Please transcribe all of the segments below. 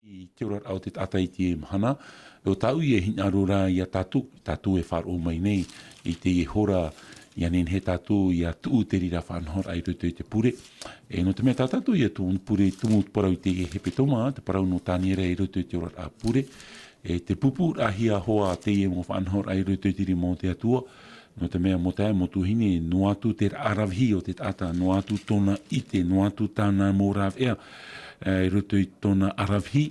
I te ora au te tata I te mhana, o tau I hina rora I a tatu e wharo mai nei, I te hora I anen he tatu I a tuu te rira whanhora I roto I te pure. E no te mea tātatu I a tu pure tumu parau I te hepe toma, te parau no tāniera I roto I te ora a pure. E te pupu rahia hoa te mo whanhora I roto I te rimo te atua. No te mea mo tae mo tuhine, no atu te aravhi o te tata, no atu tona ite, no atu tāna mō rav ea, I roto I tona aravhi,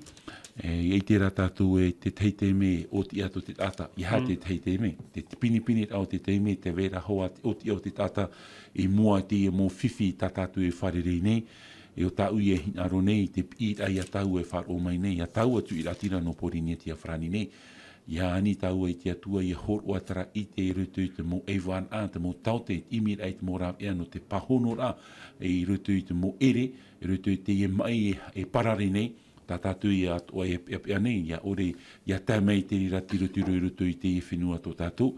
I te ratatu e te teiteme o te ato te tata, I ha te teiteme, te pinipini au te teime, te vera hoa o te o te tata, I mua te e mō whiwhi tatatu e wharerei nei, e o tau I e hinaro nei, te pīt ai a tau e wharo mai nei, a tau atu I ratira no porini te a whrani nei, Ia ani tau I te atua I hor o atara I te rutu I te mo ewan a, te mo taute, imir ai te mo rau ea no te pahono ra, I rutu I te mo ere, I rutu I te e mai e parare nei, tā tātu I atua e pia nei, ia ore, ia tā mei te rati rutu I te e whenua tō tātu,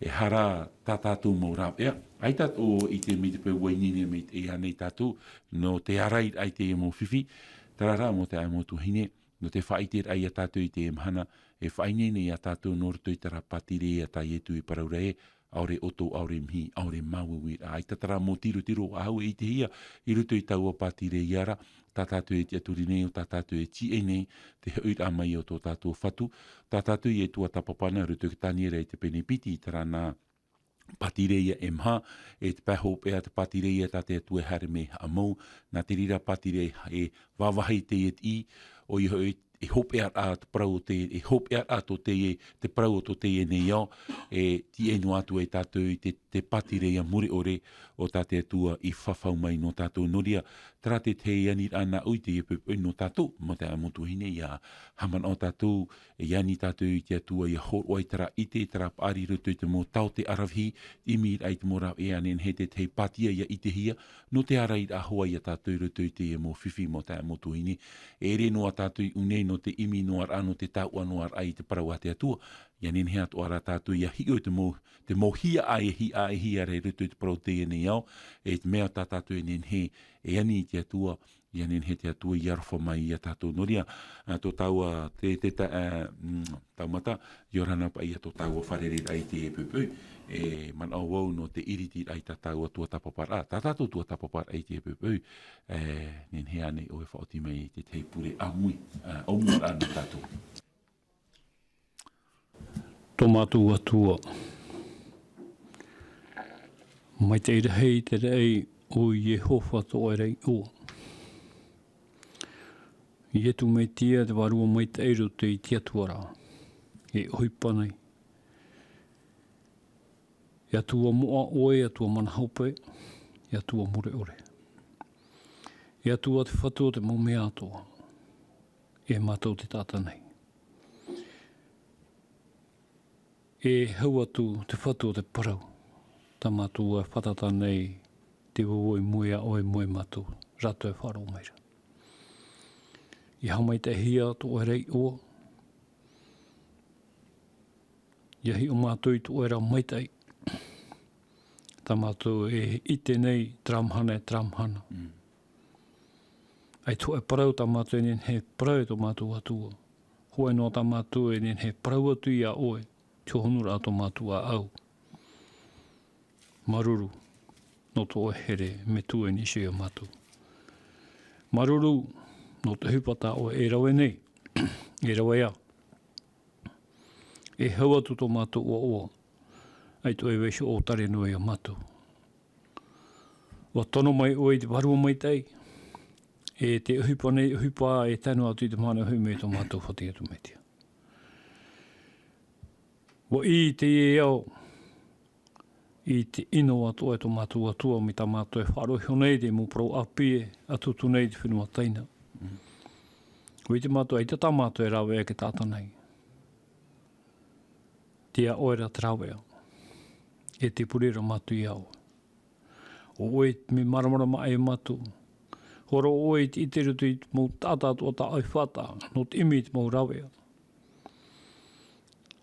e hara tā tātu mo rau ea. Ai tātu I te mi te peu wainine me te ea nei tātu, no te arai ai te e mo whiwhi, tarara mo te ai mo tuhine, no te whaitir ai a tātu I te e mhana, e whainene I a tātou norto I tara patire a tai etu I parauree, aure oto, aure mhi, aure mauwi, ai tatara mō tiro ahau I te hia, I ruto I tau o patire I ara, tā tātou e te aturi nei o tā tātou e ti e nei, te hauit a mai o tō tātou whatu, tā tātou I e tua tapapana, ruto ki tāniera I te penepiti I tara nā patireia e mha, e te paho pēa te patireia tā te atu e hare me amau, nā te rira patireia e wawahi te et I, o I hoi e hope out at prau te e hope out at te prau o te e nei ao e ti e no atu e tātou I te patireia muri ore o tāte atua I whawhau mai no tātou noria tra te anir ana ui te e no tātou mo te amotu hine ia haman o tātou e ani tātou I te atua I hor oi tara I te tara pari rutu te mo tau te aravhi imir ai te mora e anen he te patia ia I te hia no te ara I a hoa ia tātou rutu te e mo whiwhi mo te amotu hine e re no a tātou unei no te imi noar ano te tau anoar ai te parau a te atua. Ia nen hea to ara tātou ia hi o te mo hia ai e hia re rutu te parau te ene au. E te mea tā tātou e nen he e ani te atua. Ia nen he te atua I arwha mai I a tātou noria. Tō taua te taumata. Iorana pa ia tō taua wharere ai te e pupu. E man au wau no te iriti ai tā taua tua tapapara. Tā tātou tua tapapara ai te e pupu. Nen hea nei o e whaoti mai te teipure amui. Omur ana tātou. Tō mātua tua. Mai te irahei te rei o Jehova tō e rei o. I etu mei tia te warua mai te eiru te I tia tuara. E oipanei. Ia tua moa oe, ia tua mana haupe, ia tua mure ore. Ia tua te whatua te mo mea atoa. E mātou te tata nei. E hau atu te whatua te parau. Ta mātua whatata nei te uoi muia oe mui mātou. Rato e wharo meira. I hamai te hia to e rei o. Ia hi o mātou I to e rau maitei. Ta mātou e ite nei tramhana. Ai to e parau ta mātou e nen he parau to mātou atua. Hoe no ta mātou e nen he parau atu I a oe. Tio honura ato mātua au. Maruru, no to o here, me tu e nisi o mātua. Maruru, no te hupata o e rawe nei, e rawe a. E hau atu to mātua o oa, ai to e weisho o tare nui o mātua. Wa tono mai oi te warua mai tei, e te hupa e tanu atu I te mana hume to mātua whati atu metia. Wa I te e au, I te ino atu e to mātua atua mi ta mātua e wharohi nei te mo pro apie atutu nei te whenua teina. Ko I te mātua I te tā mātua e rawe e ke tāta nei. Tia oera te rawe au. E te purera mātua I au. O oe me maramara mai e mātua. Horo oe I te rutu I mō tāta atua ta ai whata, no te imi te mō rawe au.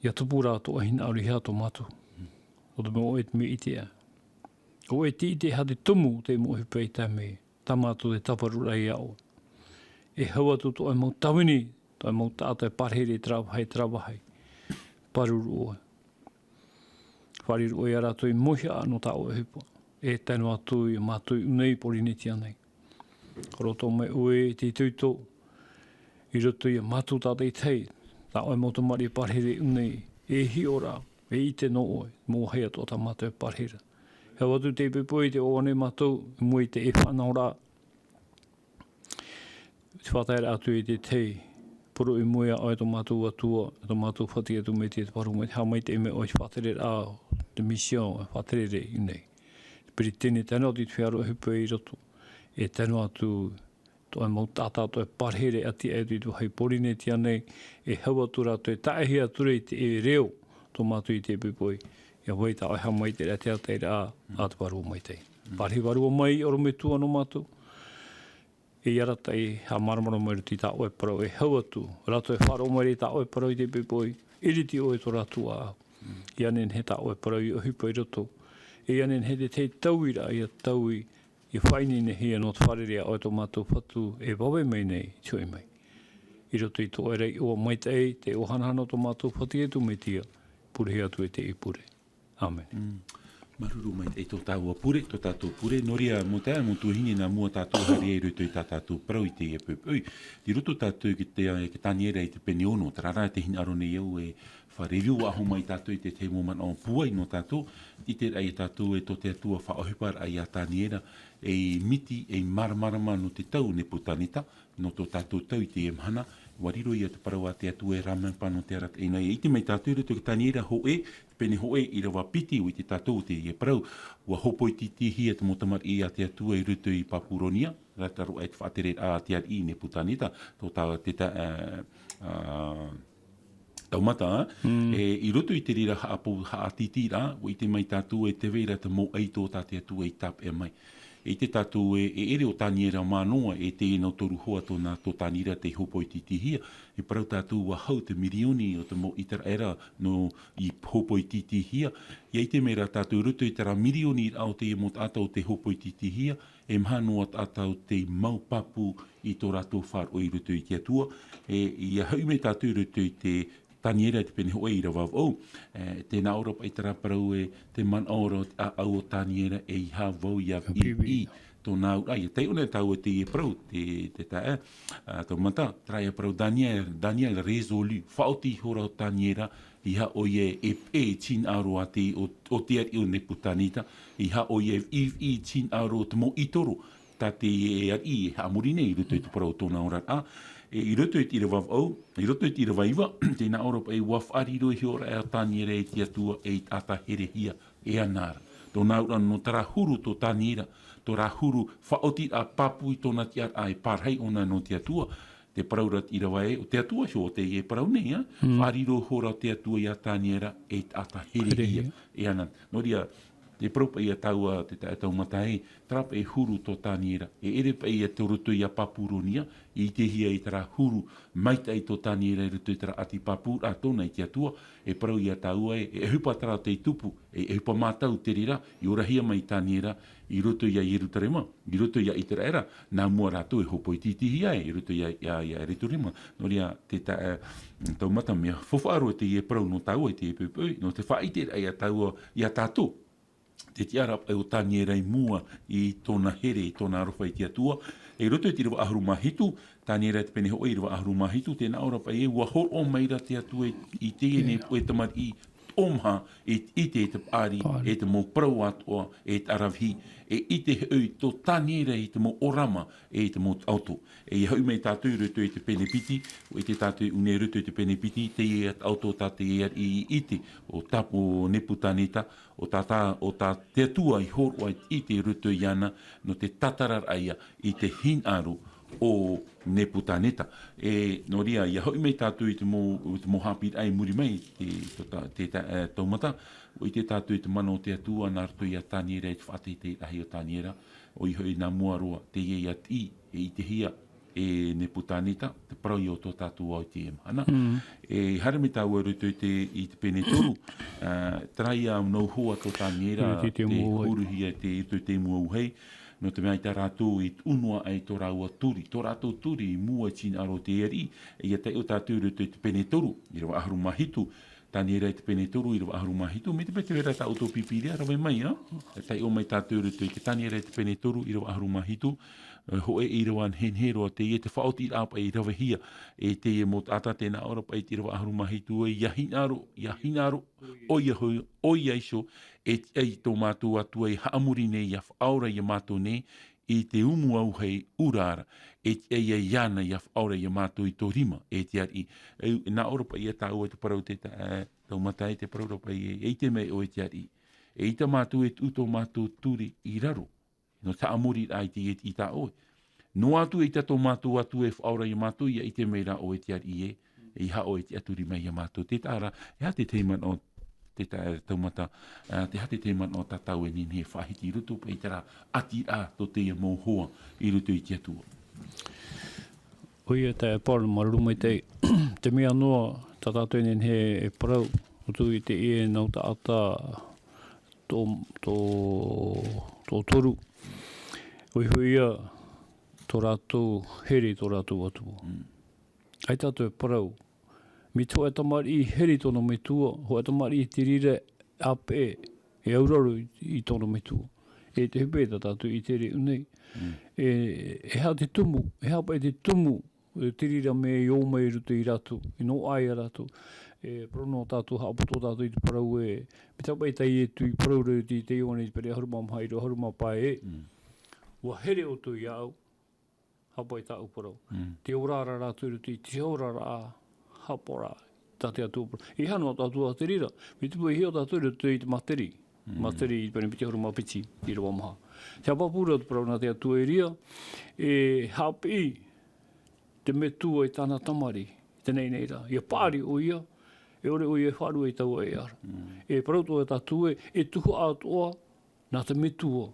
Ia tupura atua hina auri hea to mātua. O te mo et me itea. O e ti te hate tumu te mo hupei ta me, ta mātou te taparura I au. E hau atu to e mo tawini Tai mau tātai parhere trawahai. Paruru oe. Whariru oe ara tui mohi anu tā oe hipo. E tanu atu i mātui unei porineti anei. Roto mai oe te tuito. I roto i matu tātai tei. Tā oe motomari parhere unei. E hi ora. E i te no oe. Mō hei ato ta mātou parhere. Hea watu te pepoi te oane mātou. Mui te e whanau rā. Te whataere atu i te tei. Puro i muia ai tō mātou atua, tō mātou whati atu me te paru mai, hao mai te ime oi whatere a te mission, whatere i nei. Piri tēne tēnā ti whiaro hupu i roto, e tēnā atu tō e mau tātā tō e parhere ati e tu hei porine ti anei, e hau atu rā tō e taehi ature i te e reo tō mātou i te pupoi, ia wei tā oi hao mai te rate a teira a te paru mai te. Parhi paru mai oro me tua no mātou, e arata e ha maramara mai ti tā oe parau e hau atu. Rato e wharo mai tā oe parau i te pepoi. Iriti oe tō ratu a. I anen he tā oe parau i ohipa i roto. E anen he te tauira i a taui i whaini ne hia no te wharerea oe tō mātou whatu e wawe mai nei tui mai. I roto i tō rei o mai te o hanahana tō mātou whati e tu me tia. Pure atu e te i pure. Amen. Maruru mai e tō tāua pure, tō tātou pure. Noria mo tā, mo tuhini nā mua tātou hari e ruto i tā tātou parau i te e pupui. Ti roto tātou ki tāniera i te pene ono, tā rara te hina arone iau e wharewiu aho mai tātou i te te moman o puai no tātou. I te rai tātou e tō te atua whaohipar ai a tāniera e miti e maramarama no te tau ne putanita, no tō tātou tau i te emhana. Wariro ia te parau a te atu e ramampa no te arat e nei. I te mai tātou ruto ki tāniera ho e, pene hoe i rawa piti o i te tātou te i e parau. Ua hopo i titihi e te motamar i a te atua i ruto i Papuronia. Rataru e te whaatere a te ar i ne putanita. Tō tāwa te taumata. I ruto i te rira haatiti rā. O i te mai tātou e te veira te mo eito tā te atua i tap e mai. E te tātou e ere o tāniera mānoa e te ena toru hoa tōna tō tāniera te hopo i titihia. E parau tātou wa hau te mirioni o te mo itara era no i hopo i titihia. E te mera tātou ruto i tara mirioni au te e mot atau te hopo i titihia. E mhanoa atau te maupapu i tō rātou whar o i ruto i te atua. E ia hau me tātou ruto i te tāniera te pene hoe i rawaw au. Tēnā Europa i tara parau e te man oro au o tāniera e i hawau i av i tō nāu. Ai, te una tau e te e parau, te tae, tō mata, trai e parau Daniel Resolu, whaoti hora o tāniera, i ha o e tin aro a te o te ari o ne putanita, i ha o i tin aro te mo i toro, tā te e ari e ha morine i ruto i te parau tōna ora a. I roto i tira waw au, i roto i tira waiwa, tēnā Europa e waf ariro i ora e a tāniera e te atua e ata here hia e anara. Tō naura no tara huru tō tāniera, tō rā huru whaoti a papu i tōna te a e parhei ona no te atua, te paraurat i rawa e, o te atua xo te e parau nei, whariro hora te atua i a tāniera e ata here hia e anara. Noria, te propa i a taua te tau matae, trapa e huru tō tāniera. E ere pa i a te ruto i a Papuronia, i te hia i tara huru maita i tō tāniera i ruto i tara ati papu, a tōna i te atua, e parau i a taua e hupa tara te tupu, e hupa mātau te rira, i ora hia mai tāniera, i ruto i a Ierutarema, i ruto i a Iteraera, nā mua rātou e hopo i titihia i ruto i a Ierutarema. Noria te tau mata mea, whawhaaro te i e parau no taua i te e pupui, no te whaite i a taua i a tātou. Te tiara e o tāniera i mua i tōna here, i tōna arofa i te atua. E roto i te rewa ahuru mahitu, tāniera te pene hoi rewa ahuru mahitu, tēnā orapa e ua hor o meira te atua i tēne e tamar i omha e te ari, e te mo prau atua, e te aravhi, e i te hui tō tāniera i te mo orama, e te mo auto. E i hau mei tātou ruto i te penepiti, o i te tātou une ruto i te penepiti, te e at auto tāte e i ite, o tapo neputanita, o tā te atua i horo i te ruto i ana, no te tatarar aia i te hin aru o neputanita. E noria, ia hoi mei tātou i te mo Haapiiraa ai muri mai, te taumata, o i te tātou i te mano te atua, nā rato i a tāniera i te whaate i te ahi o tāniera, o i hoi nā mua roa, te e at i te hia, e neputanita, te parau i o tō tātou au te emhana. E harame tāua ruto i te pene toru, trai au nau hoa tō tāniera, te huruhia te ito te mua uhei, no te mea i tā rātou i unua ai tō rāua turi. Tō rātou turi i mua tina aro te eri, e ia tai o tātou rutu i te pene toru, i rawa aharu mahitu, tāni era i te pene toru, i rawa aharu mahitu, me te pete wera tā auto pipiria, rawa mai, e tai o mai tātou rutu i ke tāni era i te pene toru, i rawa aharu mahitu, ho e i rawa an henhero a te i te whaoti i apa i rawa hia, e te e mot ata tēnā ora pa i te rawa aharu mahitu, e ia hinaro, o ia iso, e tō mātou atua i haamuri nei, ia whaora i mātou nei, i te umu au hei urara, e ia iana ia whaora i mātou i tō rima, e te ari. Nā ora pa ia tāu e te parau te tau mata e te parau pa i te mei o e te ari. E i ta mātou e uto mātou turi i raro. No ta amuri ai te i ta oe. No atu e tato mātou atu e whaora i mātou ia i te mei rā o e te ari e ha o e te aturi mai i mātou. Te tāra, e ha te teiman o te taumata, te hate te man o tatau e nini he whahiti rutu, pa i tera ati a to te ia mō hoa i rutu i te atua. Oi e te paru maruma i te mea noa tatatu e nini he e parau, utu i te ie nau ta ata tō toru. Oi hui ia tō rātou heri tō rātou atua. Ai tātou e parau, mi tō e tamari i heri tōna me tua, ho e tamari i te rire ape e auraru i tōna me tua. E te hupeta tātou i te re unei. E hea te tumu, e hea pa e te tumu, te rira me i o mai rutu i ratu, i no ai a ratu. E prono tātou, haapoto tātou i te parau e, me tau pa i tai e tu i parau rau i te ione i te pere haruma mahairo, haruma pae e. Ua here o tu i au, hapa i tāu parau. Te orara ratu rutu i te orara hapora, tate atu. I hano atu a te rira. Me tupu i hio tātou rutu i te materi. Materi i pene piti haruma piti i rawa maha. Te apapura atu parau nā te atu e ria. E hapi te metua i tāna tamari. Te nei ra. Ia pāri o ia. E ore o ia wharu e tau e ara. E parau tō e tātu e tuhu atoa nā te metua.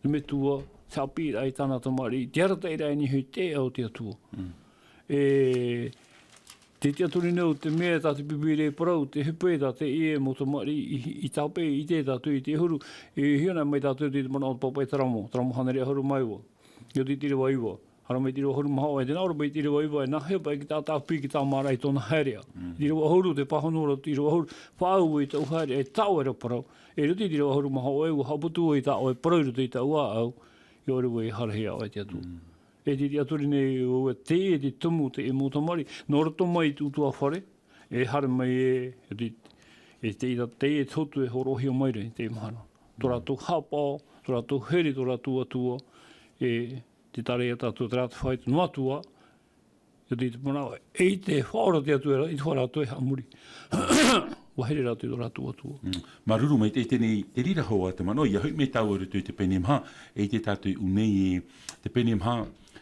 Te metua, te hapi ai tāna tamari. Te arata e rai ni hui te au te atua. Te tiaturi neu, te mea tā te pipire parau, te hupe tā te ie mo te mari i tāpe i te tātu i te huru. E hiona mai tātu i te mana o te papa i taramo hanere a huru mai wa. Io te tire wa iwa. Hara mai tire wa huru maha o e te naura mai tire wa iwa e nahea pai ki tā tāpi ki tā mara i tōna haerea. Tire wa huru te pahanora, tire wa huru whaau i tā uhaerea e tāu era parau. E ruti tire wa huru maha o e wa haputu i tā o e parau ruti i tā ua au. I ore wa i harahea o e te atu. E te aturi nei o te e te tumu te e mūtamari. Nō rato mai te utua whare, e hare mai e te e totu e horohi o maire, te mahana. Tō rātou hapa, tō rātou heri, tō rātou atua, e te tare e tātou te rātou whaitu no atua, e te manawa, e te whaora te atua, i te whaora atua e hamuri. Wahiri rātou tō rātou atua. Maruru mai te rira hoa te mano, ia hui me tau arutu te pene mha, e te tātou unei e te pene mha,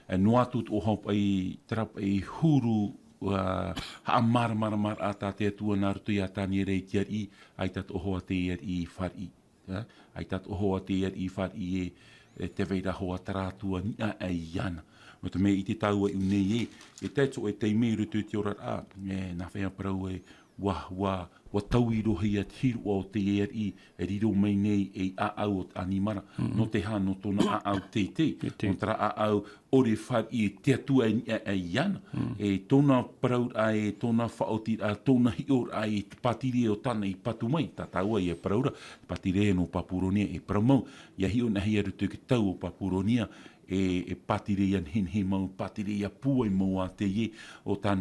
no atu o haupa i trapa i huru ha mara a tā te atua nā rutu i a tāni rei te ari, ai tat oho a te ari i whari. Ai tat oho a te ari i whari e te veira hoa tarātua nia e iana. Mo te me i te taua i unei e tēto e te mei rutu te ora a, nā whea parau e wa tau i rohi a tiru o te eri e riro mai nei e a au o animara. No te hano tōna a au te. No tara a au ore whari e te atua e iana. E tōna parau a e tōna whaoti a tōna hior a e patire o tana i patu mai. Tā taua i e paraura. Patire no Papuronia e paramau. Ia hio na hia rutu ki tau o Papuronia. E patire ian he mau, patire ia pua i mau a te ie o tā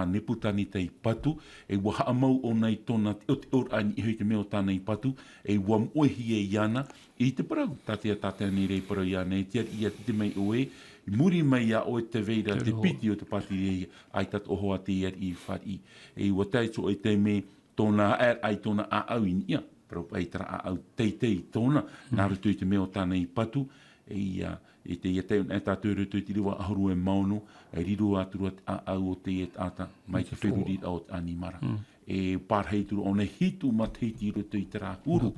neputani te i patu, e waha mau o nei tōna or ani i hui te meo tāna i patu, e wam ohi e iana, i te parau, tātea nei rei parau iana, e tia ia te mei oe, i muri mai a o te veira, te piti o te patire ia, ai tat oho a te ia i whari, e ua taito e te me tōna ai tōna a au i nia, parau ai tara a au teitei tōna, nā rutu i te meo tāna i patu, e te ia teo e tātou rutu i te riwa ahuru e maunu, e riru aturu a au o te e tāta, mai te whewiri o te animara. E pārheituru o ne hitu matheiti rutu i te rā huru.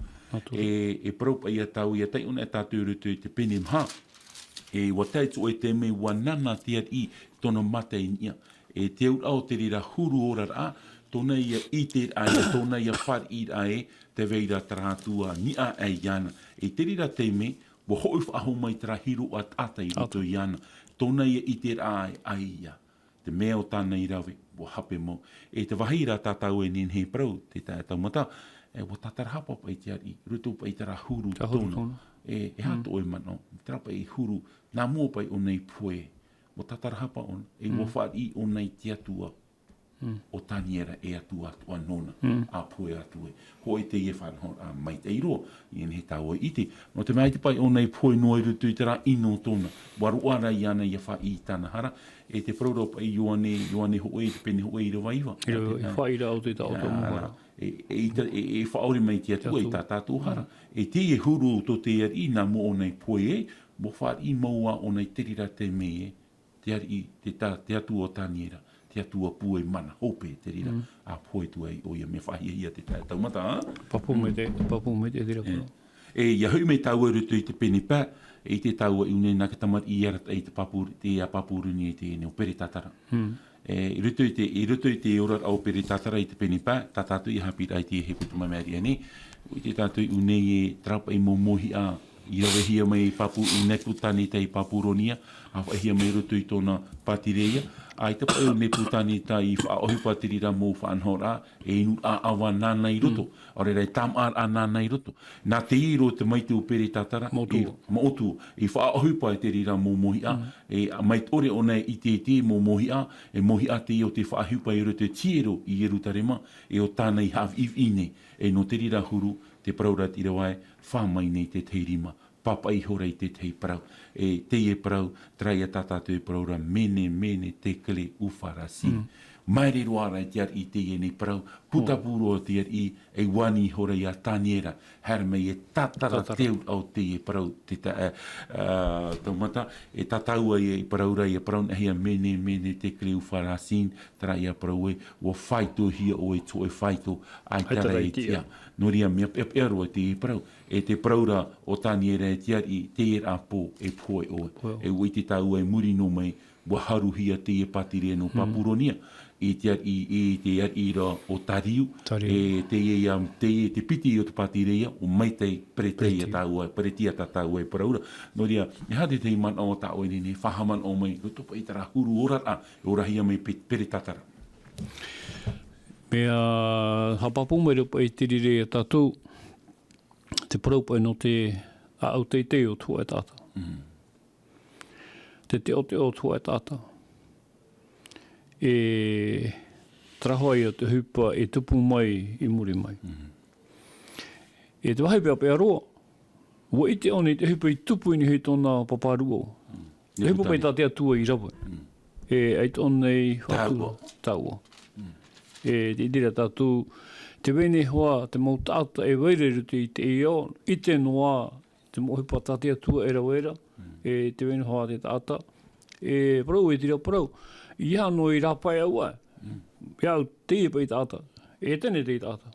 E paraupa ia tau ia teo e tātou rutu i te pene mha. E wa taito e te me wanana te i tona mate i nia. E te au te rira huru ora rā, tōna ia i te aia, tōna ia whari i ae, te veira tarātua ni a e iana. E te rira te me, Wo hoi whaaho mai tera hiru at ata I roto I ana. Tōna ia I te ai ia. Te mea o tāna I rawe, wo hape mo. E te wahira tātau e nin he prau, te tātau mata, e wo tātara hapa pai te ari, ruto pai tera huru tōna. E hato e mano, tera pai huru, nā mua pai o nei pue. Wo tātara hapa on, e wo whaari o nei te atua. O taniera e atua atua nona, a pue atue. Ko e te e whanhor a mai te iroa, I he tau I te. No te mai te pai o nei pue noe rutu I tera ino tōna. Waruara I ana I a wha I tāna hara. E te prauro pai Ioane hoe, te pene hoe I rawa iwa. I whaira o te tau tō mohara. E whaore mai te atua I tā tātou hara. E te e huru to te ari nā mo o nei pue e, mo whaari maua o nei terira te me e, te ari te atua o taniera. Te atua pue mana, hope te rira, a poe tu ai o ia me whahia ia te taumata. Papu me te rira kono. E ia hui mei tau rutu I te pene pā, e te tau I unei nā ka tamat I arat I te a papuruni I te neo pere tatara. E rutu I te orar au pere tatara I te pene pā, tātātu I Haapiiraa I te he putuma meri ane, I te tātu I unei e trapa I momohi a, I rawe hia mai papu I nepu tani tei papuronia, a hia mai rutu I tōna patireia, ai te pai o ne putani ta I whaohi patirira mō whanhora e inu a awa nāna I roto. Ore rei tam ar a nāna I roto. Nā te iro te maite o pere tatara. Motu. I whaohi patirira mō mohi a. E mai ore o nei I te mō mohi a. E mohi a te o te whaohi pa I roto tiero I Yerutarema. E o tāna I hav iv ine. E no te rira huru te praurat I rawai whamai nei te teirima. Papa I hora I te tei prau. E te e prau, trai a tātātou e praura, mene te kele uwharasi. Maere roara I te ar I te e nei prau, putapuro o te ar I, e wani hora I a tāniera, hermei e tatara teu au te e prau, te taumata, e tataua I praura I a prau, hea mene te kele uwharasi, trai a prau e, o whaito hia o e to e whaito, ai tara e tia. Noria mea pepearo te e prau, e te praura o tāniera e te ar I, te e rapo e poe oe. E ui te tau e muri no mai, wa haruhia te e patire no papuronia, e te ar I ra o tariu, e te piti o te patirea, o mai te preteia tau e, pretia ta tau e praura. Noria, e hate te man o tau e nene, whahaman o mai, rotopa I tara huru ora a, e orahia mai pere tatara. Mea hapapu mai rupa I tirire e tātou, te paraupai no te au te o tua e tāta. Te o tua e tāta. E trahoi o te hupa e tupu mai I muri mai. E te wahi pia pia roa. Wa I te oni te hupa I tupu ini hui tōna paparuo. Te hupa pai tā te atua I rawa. E ai tōnei whatua. Tāua. E te idira tātou, te wene hoa, te mau tāta e weireru te I te eo, I te noa, te mohipa tātea tua e rawera, e te wene hoa te tāta, e parau e tira parau, I hano I rapai aua, iau te e pai tāta, e tene te tāta,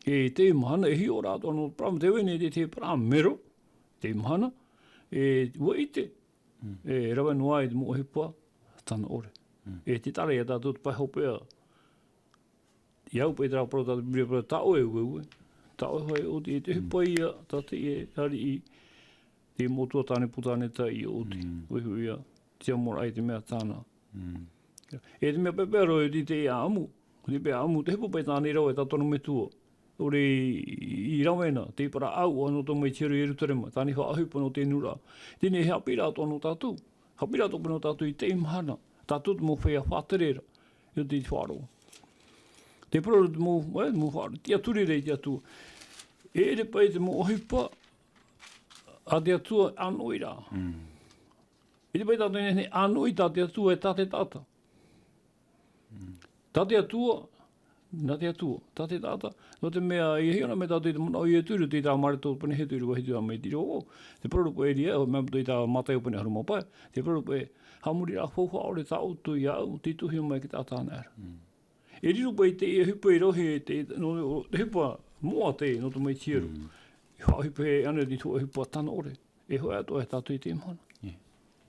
e te mahana e hi o rātou, no pram te wene te pram mero, te mahana, e ua I te, e rawa noa I te mohipa, tana ore, e te tare e tātou te pai hopea, Iau pai tera pro tātou biblia pro tāo e ue. Tāo e hoi o te hupa ia, tāte e hari I te motua tāne putane ta I o te. Uihu ia, tia mora ai te mea tāna. E te mea pepero e te e amu. Te pea amu, te hupa pai tāne rau e tātono me tua. Ore I rawena, te para au ano tō mai tiru I rutarema. Tāne wha ahupa no te nura. Tēne he hapira tōno tātou. Hapira tōpino tātou I te imahana. Tātou te mo whea whāterera. I te whāroa. Te pro mo whāru, tia turi rei tia tua. E re pai te mo ohipa, a tia tua anoi rā. E te pai tātou nene anoi tā tia tua e tāte tāta. Tāte atua, nā tia tua, tāte tāta. No te mea, I hiona me tātou I te mona o I e turu, te tā marito pane he turu, wahi tua me tiro o. Te pro pai ria, o mea i tā matai o pane haruma pai. Te pro pai, hamuri rā whauwha ore tā utu I au, te tuhi o mai ki tā tāna era. E riru pai te e hupa I rohe te hupa moa te no to mai tiru. I hupa e ane di tua hupa tana ore. E hoa ato e tātou I te imahana.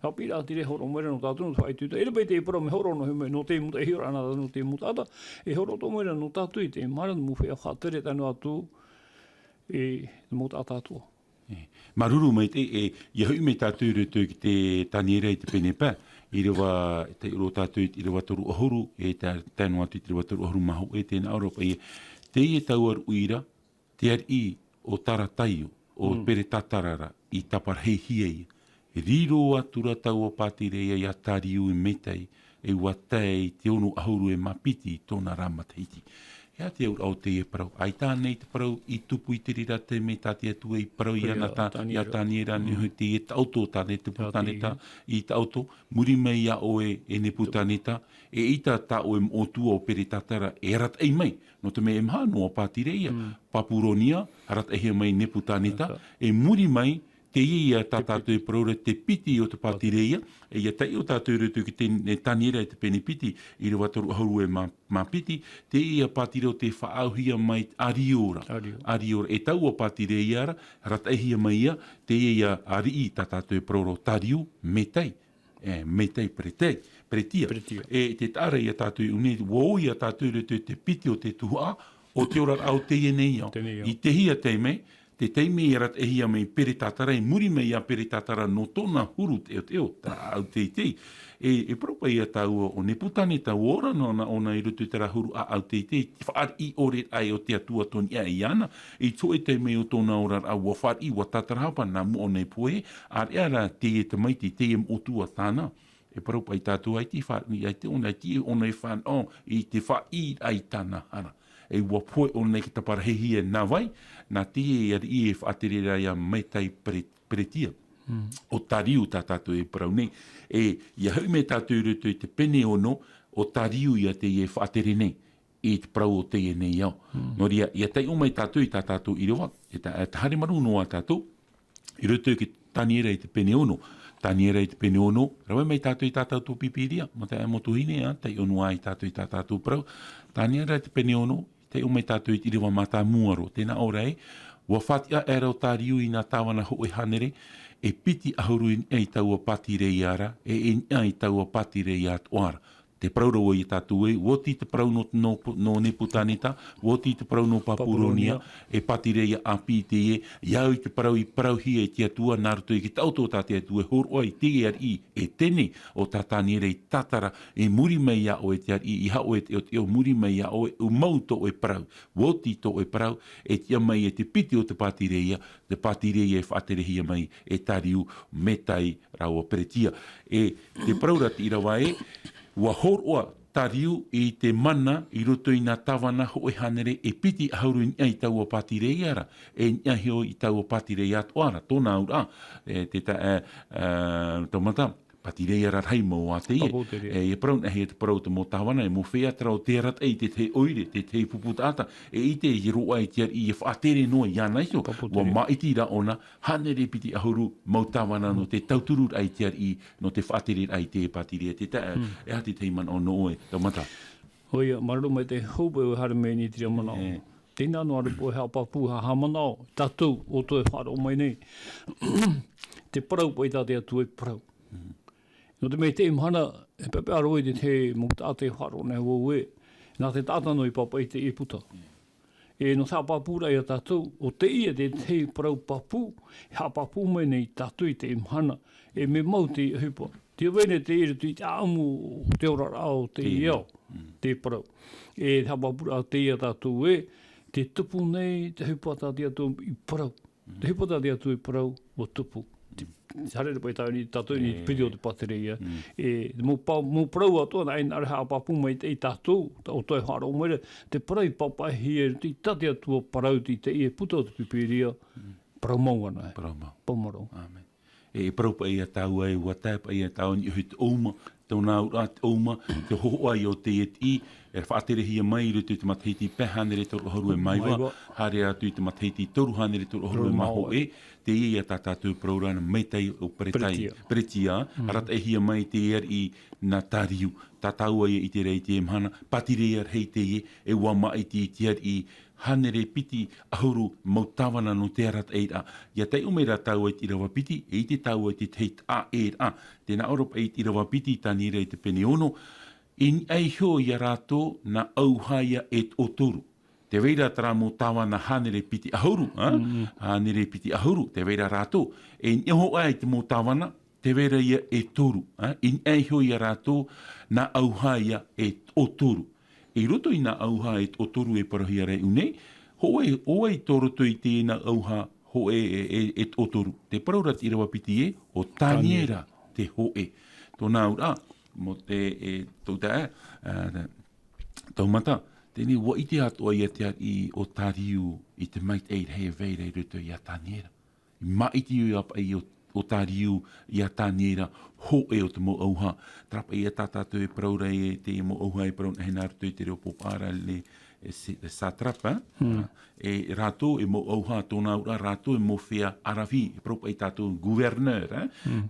Haapiiraa te re horo moera no tātou no whai tuta. E pai te para me horo no hume no te muta e hira ana no te muta ata. E horo to moera no tātou I te imahana mo whea whatere tanu atu e muta atatua. Maruru mai ia hui me tātou rutu ki te taniera i te penepa, i rewa te iro tātou i rewa toru ahuru, tānu atu i te rewa toru ahuru mahu tēnā Europa te tau ar uira, te ar i o tarataio, o pere tatarara, i taparhehia ia. Riro atura tau o pātireia i atariu i metai, watai te ono ahuru mapiti i tōna rama Tahiti. Ia te au te parau. Ai tānei te parau i tupu i te rira te me tātia tua i parau i ana i a tāniera ni te e tauto tāne te putaneta i tauto. Muri mei a oe ne putaneta e ita tā oe o tua o pere tatara e rat ei mai. No te me emha no pātireia. Papuronia, arat ei mai ne putaneta e muri mai te ia tātātou e praura te piti o te pātireia, e ia tai o tātou rutu ki te taniera e te pene piti, i rewa toru ahuru e mā piti, te ia pātire o te whaauhia mai ariora. Ariora. E tau o pātireia ara, rataihia mai ia, te ia ari i tātātou e praura o tariu, metai. Metai pretia. E te tāra ia tātou une, wau ia tātou rutu te piti o te tuhua, o te ora au te nei au. I te hia te mei, te teime i rat ehia mei pere tātara, e muri mei a pere tātara no tōna huru teo, tā au teitei. E propa ia tau o ne putane tau ora ona i rutu tera huru a au teitei, whaar i ore ai o te atua toni a i ana, i tō e te mei o tōna ora a wa whaar i wa tātara hapa nā mu o nei poe, ar eara te e te maiti, te e motua tāna. E propa i tātua ai ti whaar, ai te ona i ti ona i whan o, i te whaar i ai tāna hara. E wapoe o nei ki ta parahehi e nā vai, nā tie e i e whaaterera ia metai pretia. O tariu tā tātou e parau nei. E ia hau me tātou rutu i te pene ono, o tariu ia te e whaatere nei. I te parau o te e nei au. No ria, ia tai o mai tātou i tā tātou i rewa. E ta hare maru noa tātou. I rutu ki taniera i te pene ono. Taniera i te pene ono. Rawa mai tātou i tā tātou pipiria. Ma te motuhine, tai ono ai tātou i tā tātou parau. Taniera i te pene ono. Te o mai tātou i te rewa mata muaro. Tēnā ora e, wa whatia e rau tāriu i nā tāwana ho e hanere, e piti ahuru i ei tau o patirei ara, e ei tau o patirei at oara. Te prauro o i tātou e, woti te prau no ne putaneta, woti te prau no papuronia, e patirei a pite e, iau i te prau i prau hi e tia tua, nāruto i ki tauto tā tia tua, hor oi te ar i, e tene o tā tāniere i tatara, e muri mei a o e te ar i hao e te o muri mei a o e umau to o e prau, woti to o e prau, e tia mai e te piti o te patireia e whaaterehia mai, e tariu metai rau o peretia. E te praurat i rawa e, wa horoa tariu i te mana i roto i nā tawana ho e hanere e piti ahauru i tau o patirei ara. E niahio i tau o patirei atu ara. Tōna ura, te taumata, patirei ara raima o ate ie. E parau nahi e te parau te mō tawana, e mō whea trao te rat ei te te oire, te te puputata. E i te i roa i tiar i e whaatere noa i ana iso. Wa maiti ra ona, hanere piti ahuru mau tawana no te tauturur ai tiar i no te whaatere ai te patirei. Te ta, e hati teiman o no oe, taumata. Oia, mararu mai te haupe o hare mei ni tira manao. Tēnā no aru poe hea papu ha hamanao, tātou o toi wharo mai nei. Te parau pai tātea tu e parau. No te mei te imhana, e pepe aroi te te mō tāte wharo nei wau e, nā te tātano i papa i te e puta. E no tā papura i a tātou, o te ia te te parau papu, hea papu mai nei tātou i te imhana, e me mau te hupa. Te wene te ere tu i te amu te ora rao te iau, te parau. E tā papura te ia tātou e, te tupu nei, te hupa tātia tō i parau. Te hupa tātia tō i parau, o tupu. Harere pai tāu ni tātou ni piti o te patereia. E mō parau atoa na e nare haa papu mai te i tātou, o toi haro meire, te parai papahi e te tate atua parau ti te i e puta o te pipiria, parau mau ana. Parau mau. Paumaro. Amen. E parau pa ia tāu ai, ua tai pa ia tāu ni uhi te ouma, tōna urat ouma, te hoa i o te et i, e whaaterehia mai rutu te matahiti pehanere toru horu e maiwa, hare atu te matahiti toru hanere toru horu e maho e, te ia tā tātou praurana meitai o pretia, arat ehia mai te er i nā tariu, tā tāua i te rei te emhana, patirea hei te e wama i te er i hanere piti ahuru mau tawana no te arat eira. Ia tei umera tau e tira wapiti, e i te tau e te teit a eira. Tēnā Europa e tira wapiti tānira i te pene ono, in ai hio i a rātō na auhaia et o toru. te veira tara mo tawana hanere piti ahuru, hanere piti ahuru, te veira rātou. E nioho ai te mo tawana, te veira ia e toru. In ei hoi a rātou, na auha ia e o toru. E roto i na auha e o toru e parahia rei unei, o e toroto i tēnā auha ho e o toru. Te paraurat i rawa piti e, o taniera te ho e. Tōnā ura, mo te tauta taumata, tēnei wa i te atoa i te i o tariu i te mait eid hei veira i ruto i a taniera. I maiti i apa i o tariu i a taniera ho e o te mo auha. Trapa i a tātātou e praura e te mo auha e praura he nā ruto i te reo popara le sa trapa. E rātou e mo auha tōnā ura, rātou e mo whea arawi, e propa i tātou gouverneur.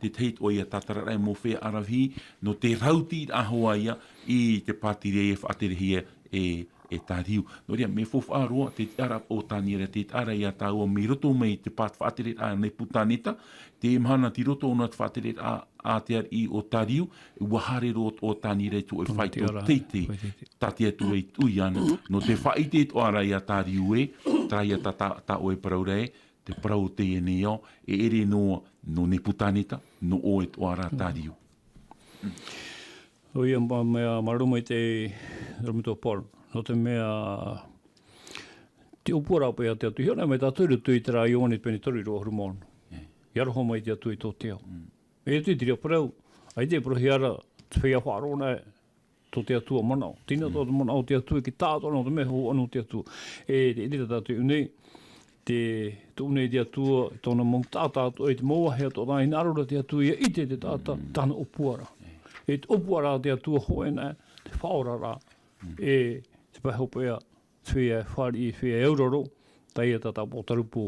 Te teit o i a tātara e mo whea arawi, no te rauti ahoa ia i te pātire e whaaterehia e tāriu. No rea, me fofa aroa, te ara o tāniera, te ara i a tāua, me roto mei te pāt whaatere a ne putaneta, te mhana ti roto o nā te whaatere a te ar i o tāriu, e wahare roto o tāniera i tō e whaito teite, tatia tū e tui ana. No te whaite o ara i a tāriu e, trai a ta o e paraure e, te parau te e neo, e ere no ne putaneta, no o e o ara tāriu. O ia mea maruma i te ramito por. No te mea te upura pe a te atu. Hiona me tāturu tui te rā ioni peni toru roa hormonu. Iaroho mai te atu i tō teo. E tui te rea parau. Ai te prohi ara te whea whaarona tō te atua manao. Tina tō te manao te atu ki tātona o te mea ho anu te atu. E te tātu unei. Te unei te atua tōna mong tātātu e te mōwahea tō nai nārora te atu ia i te tāta tāna upuara. E te upuara te atua hoena te whaorara. E te pahopea whia whari i whia euroro, tai e tata potarupu.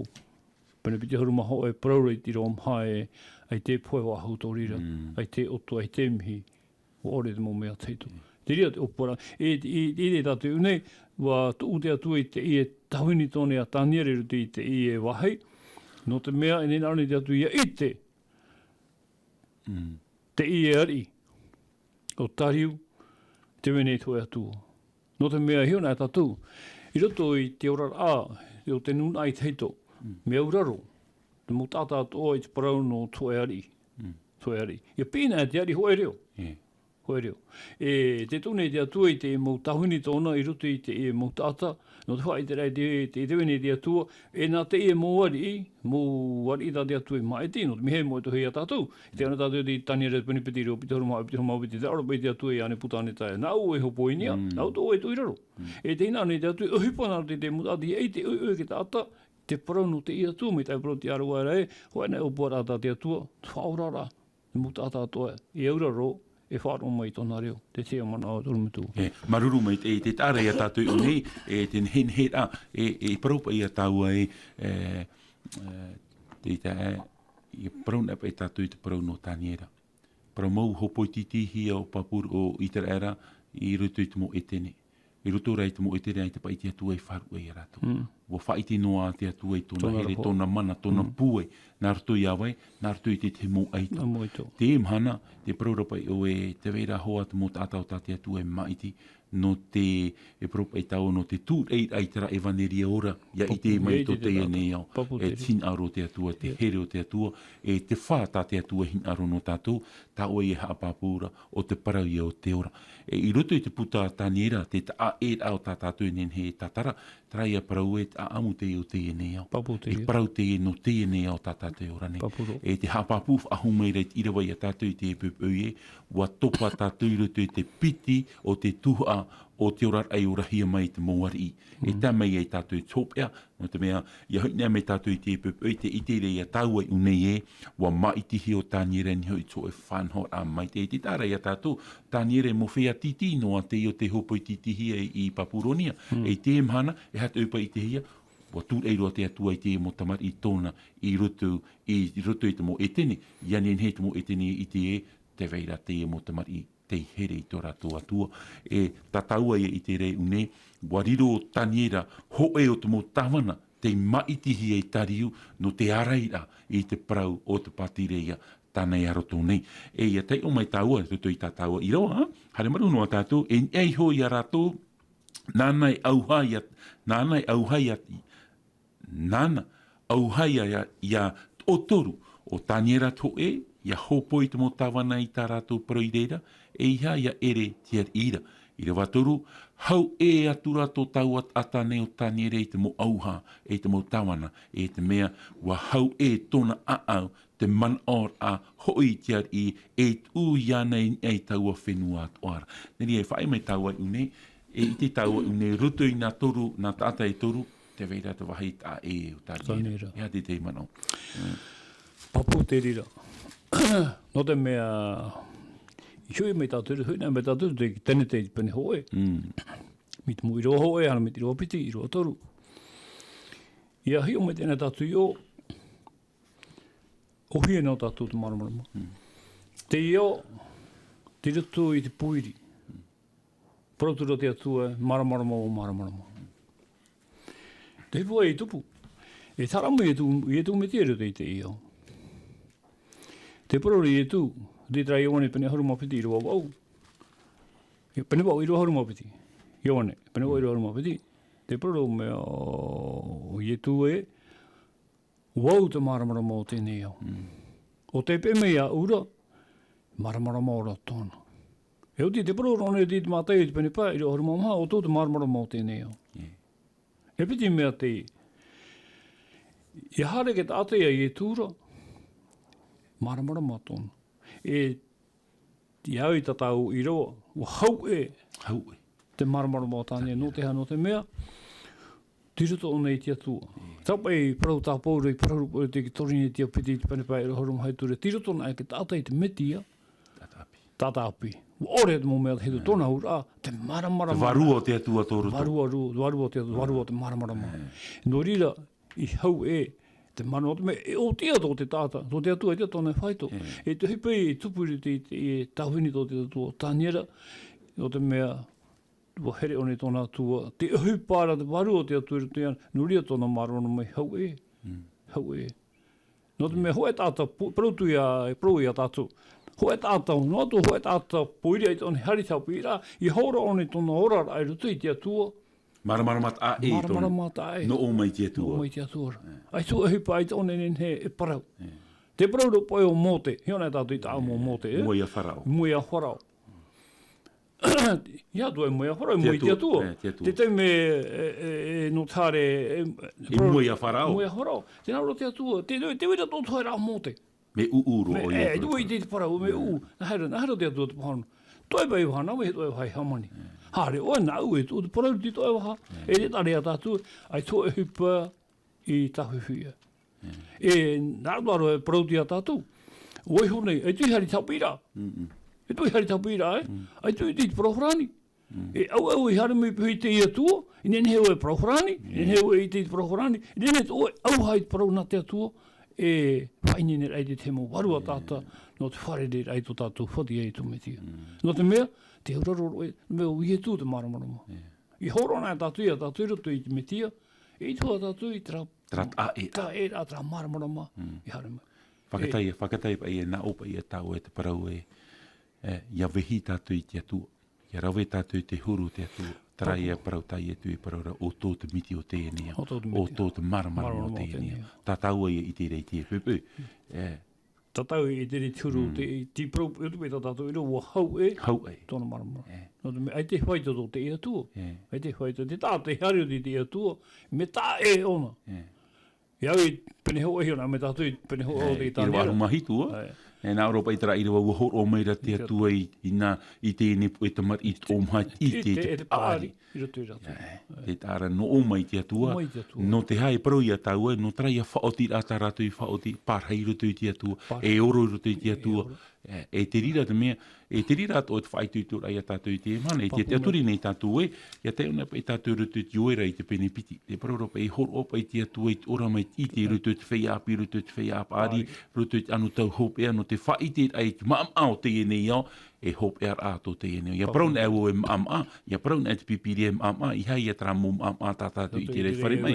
Pene piti huruma ho e praura i tiro mhae, ai te poe wa hautorira, ai te oto, ai te mihi, o ore te mo mea teitu. Te ria te opora, e te tatu unei, wa tuu te atu i te i e tawini tōne a tāniere ruti i te i e wahei, no te mea e nenarani te atu i e te, te i e ari, o tariu, te wenei toi atu. No te mea hiona e tatu, i roto i te ora a, i o te nuna i teito, mea uraro, te mo tātā toa i te parau no toi ari. Ia pēnā e te ari hoe reo. Hoe reo. E te tūne te atua i te mo tahuni tōna i roto i te e mo tātā, no te whai te rei te tewene te atua, e nā te e mo wari i tā te atua i maiti, no te mihe mo e tohi a tātou. I te ana tātou i tani re puni piti reo, piti horumau, piti te aropa i te atua i ane putane tae. Nau e hopo inia, nau tō e tuiraro. E te ina ane te atua, uhipana te mutati e te ue ki tāta, te parau no te i atua, me tai parau te arua rei, hoa nei opua rātā te atua, whaurara, te mutata toa, i euraro, e whaaro mai tōna reo, te tea mana o turumitu. Maruru mai te tāra i a tātou i nei, te hen hera, e paraupa i a tāua te i parau napa i tātou i te parau no tāniera. Parau mau hopo i titihi o papur o itara era, i rutu i te mo etene. I rutu rei te mo etene ai te pa i te atua i wharu e a rātou. Wa whaiti noa te atua i tōna here, tōna mana, tōna pue, nā rutu i awai, nā rutu i te mo aita. Te mhana, te praurapa i o e te veira hoa te mo tātau tā te atua e maiti, no te e propa i tau no te tū ei tera e vaneria ora, ia i te mai tō te e nei au, e tin aro te atua, te here o te atua, e te whā tā te atua hin aro no tātou, tā oe e haapapura o te parau ia o te ora. E i roto i te puta tāniera, te ta a e au tā tātou nen he tātara, trai a parau e a amu te o te e nei au. E parau te e no te e nei au tā tātou ora nei. E te haapapuf ahu mai reit irawa i a tātou i te e pupu e, wa topa tātou i roto i te piti o te tuha o te ora ai urahia mai te mōari i. E tā mai e tātou i tōpea, no te mea, ia hoinea me tātou i te pupu, i te itere i a tāua i unei e, wa maitihi o tāniere ni hoi tō e whanhor a mai te tāra i a tātou, tāniere mo whea titi no a te i o te hopo i titihi i Papuronia, e te mhana, e hata upa i te hia, wa tū eiro te atua i te mo tamar i tōna, i roto i te mo etene, ianen he te mo etene i te veira te mo tamar i te here i tō rātou atua. E tataua i te rei une, wariro taniera ho e o te mo tawana, te maitihi e tariu no te araira i te parau o te patireia tānei aroto nei. E ia tei o mai tāua, tuto i tātaua i roa, hare maru noa tātou, e ei ho i a rātou, Nānai auhaia ia o toru o taniera to ia hopo i te mo tawana i tā rātou proireira, iha ia ere tiar ira. I re watoru, hau atura tō tau atane o taniera i te mo auha, i te mo tawana, i te mea, wa hau tōna aau, te manor a hoi tiar i, tū ianei ei taua whenua atoara. Neri whae mai taua une, i te taua une rutu i nā toru, nā tāta i toru, te veira te wahi tā o taniera. Ia te te manau. Papu te rira. No te mea, i hui mei tāturu, hui nā mei tāturu, te tene te pene hoe. Mi te mu i roa hoe, hana mi te roa piti, i roa toru. Ia hi o mei tēnei tātu i o, o hia nā tātu te maramarama. Te i o, te rutu i te puiri. Protura te atua, maramarama o maramarama. Te hipua i tupu. E taramu i tu me te rutu i te i o. Te porori e tū, te trai ione pene harumapiti i roa wau. Pene wau i roa harumapiti. Ione, pene wau i roa harumapiti. Te pororo mea o i tū e, wau te maramarama o tēnei au. O te pēmei a ura, maramarama o tōna. E o te pororo ne te mātai i te pene pā, i roa harumamaha, o tō te maramarama o tēnei au. E piti mea te, i hare ke tātea i tūra, maramarama tōna. E te au i tatau i roa, o hau te maramarama o tāne, no te hano te mea, tiruto o nei tia tua. Tapai parau tā pauru i parau te ki torine tia piti i te panepai i rohorum haiture, tiruto na e ke tātai te metia, tātāpi. Ore te mo mea hedu tōna ura, te maramarama. Te varua te atua tōru. Varua te maramarama. No rira, i hau te manu o te mea, o tia tō te tāta, tō te atua, e tia tōna whaito. E te hipei i tupuri te tauhini tō te atua, tāniera, o te mea, wa here one tōna atua, te hupara, te waru o te atua, te nuria tōna marona mai, hau hau No te mea, hoe tāta, proutu ia tātu, hoe tāta, no tu hoe tāta, poiri ai tōni haritau pira, i hora one tōna ora ai rutu i te atua, Maramaramat a e tōna. Maramaramat a e. No o mai te atua. No o mai te atua. Ai tū e hipa ai tōne he e parau. Te parau pai o mote. Hiona tātu i tā mo mote. Moia wharau. Moia wharau. Ia tu e moia wharau, moi te atua. Te teime no tāre... moia wharau. Moia wharau. Te nauro te atua. Te wira tō tōi rā mote. Me uuru o ia. Tu i te parau, me u. Nahera te atua te pahanu. Toi bai whana, we toi whai hamani. Hare, oe nā ue, tu te parau ti toi waha. E te tare a tātu, ai tō e hupa i tahuhuia. E nārwaro e parau ti a tātu. Oi honei, ai tui hari taupira. E tui hari taupira, ai tui ti prohrani. E au i hari mui puhi te ia tua, i nene heo e prohrani, nene heo e ti prohrani, i nene oe au hai parau nā te atua, e whainene rei te temo warua tāta, no te whare re rei tō tātou whati e tu me tia. No te mea, te uraroro e, mea ui e tū te maramarama. I horona e tātou ia, tātou roto i te me tia, e tua tātou i tra a tra maramarama i harema. Whakatai pa i e nā opa i e tau e te parau e, ia vehi tātou i te atua, ia rawe tātou i te huru te atua, tarai e parau tai e tu i parau o tō te miti o tēnea, o tō te maramarama o tēnea. Tātau e i te rei te pepe. Tātau i te rei turu, te prau, e tu pei tātou i roa hau e, tōna maramara. Ai te whaita tō te ia tua, ai te whaita, te tā te hari o te ia tua, me tā e ona. Iau i peneho e hiona, me tātou i peneho o te tānera. I roa mahitua. E nā Europa i tera i rewa uhoro o meira te atua i tēne e tamar i tō mai i te pāri. Te tāra no o mai te atua, no te hae parau i a taua, no trai a whaoti rata rato i whaoti pārhei roto i te atua, e oro roto i te atua, e te rira te mea, e te rira o te whaitu i tōra i a tātou i te mana, e te aturi nei tātou e, ia te una pa i tātou roto i te oera i te pene piti, te parau pa i horo opa i te atua i te ora mai i te roto i te whaiapi, roto i te whaiapari, roto i te anu tau hope anu te whaite ai te maam au te enei au, e hope ar ato te enei. Ia praun e o e maam, ia praun e te pipiri e maam, i hai e tra mō maam tātātou i te rei whare mai.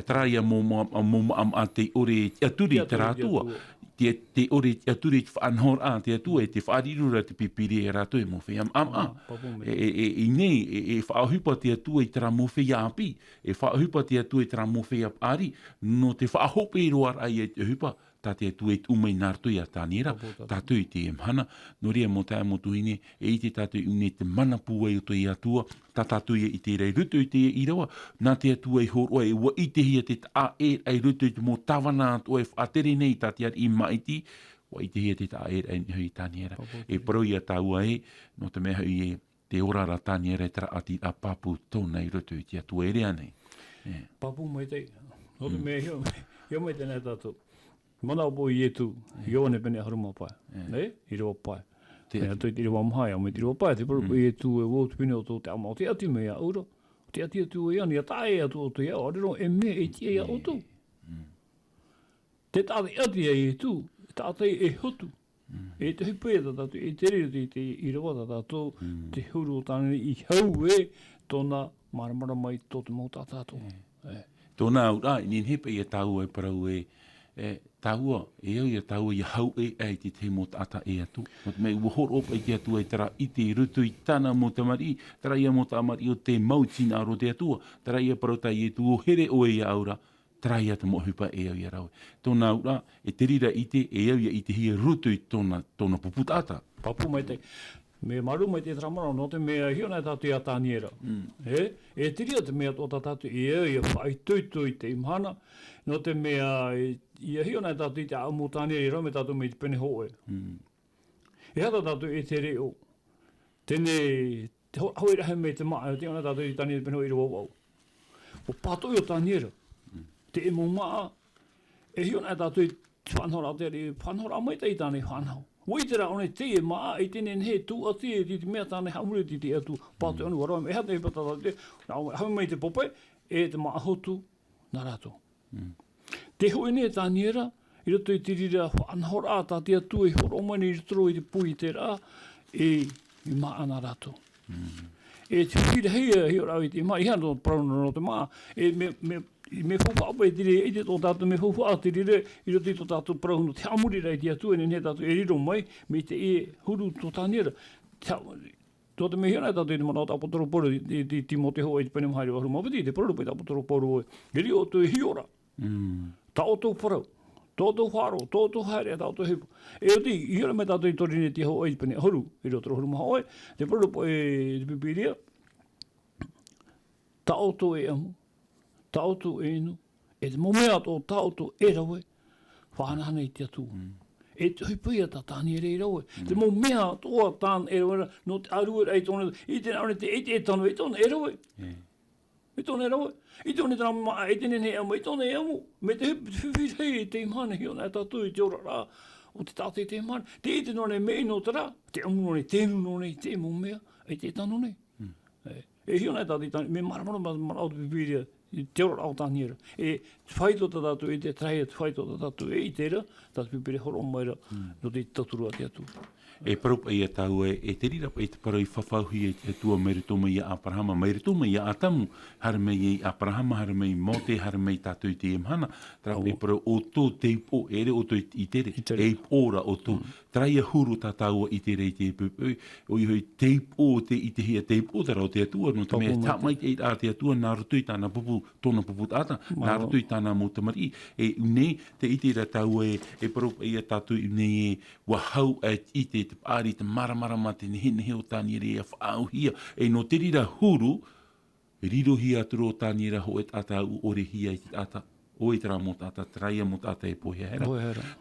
Tra ia mō maam te ore aturi te rātua. te ore te ature te whaanhor a te atu e te whaarirura te pipiri e rato e mowhi e nei e whaahupa te atu e tera mowhi a api e whaahupa te atu e tera mowhi a ari no te whaahope i roar ai e te hupa tā te atu e umei nārtu i a tānera, tātu i te emhana, no rea mo tā motu ine, e i te tātu i une te mana pua i o to i atua, tā tātu i te rei rutu i te i rawa, nā te atu e horoa e ua i te hia te tā e ai rutu i te mō tawana atu e whaatere nei tā te ar i maiti, ua i te hia te tā e ai hui tānera. E parau i a tāua e, no te mea hui e te orara tānera e tara ati a papu tōna i rutu i te atua e rea nei. Papu mai te, no te mea hio mai tēnei tātou. Mana opo i etu, i oane pene haruma pai. I rewa pai. Nea toi te rewa mahai, me te rewa pai, te parupo i etu e wot pine o tō te ama o te ati mea aura. O te ati atu e ani, a tae atu o te ea, arero e mea e tia ea o tō. Te tāte ati e etu, tāte e hotu. E te hipu e tātou, e te reo te i rewa tātou, te huru o tāne i hau e tōna maramara mai tō te mō tātou. Tōna aura, nin hepa i a tāu e parau e, tāua, e au i a tāua i hau e ai te te mō tāta e atu. Mot mei uahor opa i te atua i tara i te rutu i tāna mō te mari, tara ia mō tā mari o te mautina aro te atua, tara ia parota i etu o here o e aura, tara ia te mohupa e au i a rau. Tōna aura, e te rira i te, e au i te hia rutu i tōna puputata. Papu mai te. Me maru mai te tramara, no te mea hiona tātu i a tāniera. E tiria te mea tō tātu i e i a whai tuitu i te imhana, no te mea i a hiona tātu i te amu tāniera i rau me tātu me te pene hoe. E hata tātu e te reo. Tene, te hoi rahe me te maa, te hiona tātu i tāniera i pene hoe i rau au. O pātoi o tāniera, te e mō maa, e hiona tātu i whanhora te ri, whanhora mai te i tāne whanhau. Waitera one te e maa, i tenen he tū a te e te mea tāne haumure ti te atu pātu anu waroa. E hata he patata te, hau mai te popai, e te maa hotu, nā rātou. Te hoi ne tāniera, i rato i te rira whanhora tā te atu e horo mani i rato i te pui te rā, e maa nā rātou. E te whira hea heo rau i te maa, i hana tō prauna no te maa, e me whauwha apa e tiri, e te tō tātou me whauwha a tiri re, i roti tō tātou praunu, te amuri rei te atu, e ne tātou e riro mai, me te e huru tō tāniera. Tō te me hiona tātou i te mana o te apotoro poru, i timo te hoa i te pene mahaere waru mawati, i te poru pai te apotoro poru oi. Geri o tō e hiora. Tā o tō parau, tō tō wharo, tō tō haere, tā o tō hipu. E o ti, i hiora me tātou i tori ne te hoa i te pene horu, i roto horu maha oi, te poru pai te pipiria, tā o tō e amu. Tautu e inu, e te momea tō tautu e rawe, whanahana i te atu. E te hupuia tā tāni e rei rawe. Te momea tō tāna e rawe, no te arua rei tōna, i te naone te e tonu, e tōna e rawe. E tōna e rawe. I tōna e tōna maa, e tēne he amu, e tōna e amu. Me te whiwhirei e te imhana hiona e tātu i te ora rā, o te tāte i te imhana. Te e te nōne me ino tara, te amu nōne, tēnu nōne, te momea, e te tanu nei. E hiona e tāte i tāni, me maramara mara o te pipiria, i te ora au tāniera. E whaito tā tātu e te traia, whaito tā tātu e i tera, tātu pipere horo maira, no te taturua te atu. E parupa i a tāua e te rira pa i te parau i whawhauhi e te atua meritoma i a Abrahama. Meritoma i a atamu, hara mei i Abrahama, hara mei mote, hara mei tātou i te emhana. Trau e parau o tō teipo, ere o tō i tere, e ora o tō. Traia huru tā tāua i tere i te pupu, o i hoi teipo te i te hia teipo tara o te atua, no te mea tā mai te a te atua, nā rutu i tāna pupu, tōna pupu tāta, nā rutu i tāna mō tamari. E unei, te i te ra tāua e parupa i a tātou unei e wahau i te pāri te maramarama te nehe o tāniere e a whaauhia. E no te rira huru, riro hia aturo o tāniera ho e tāta u ore hia i te tāta. O i tera mō tāta, traia mō tāta e pohe hera.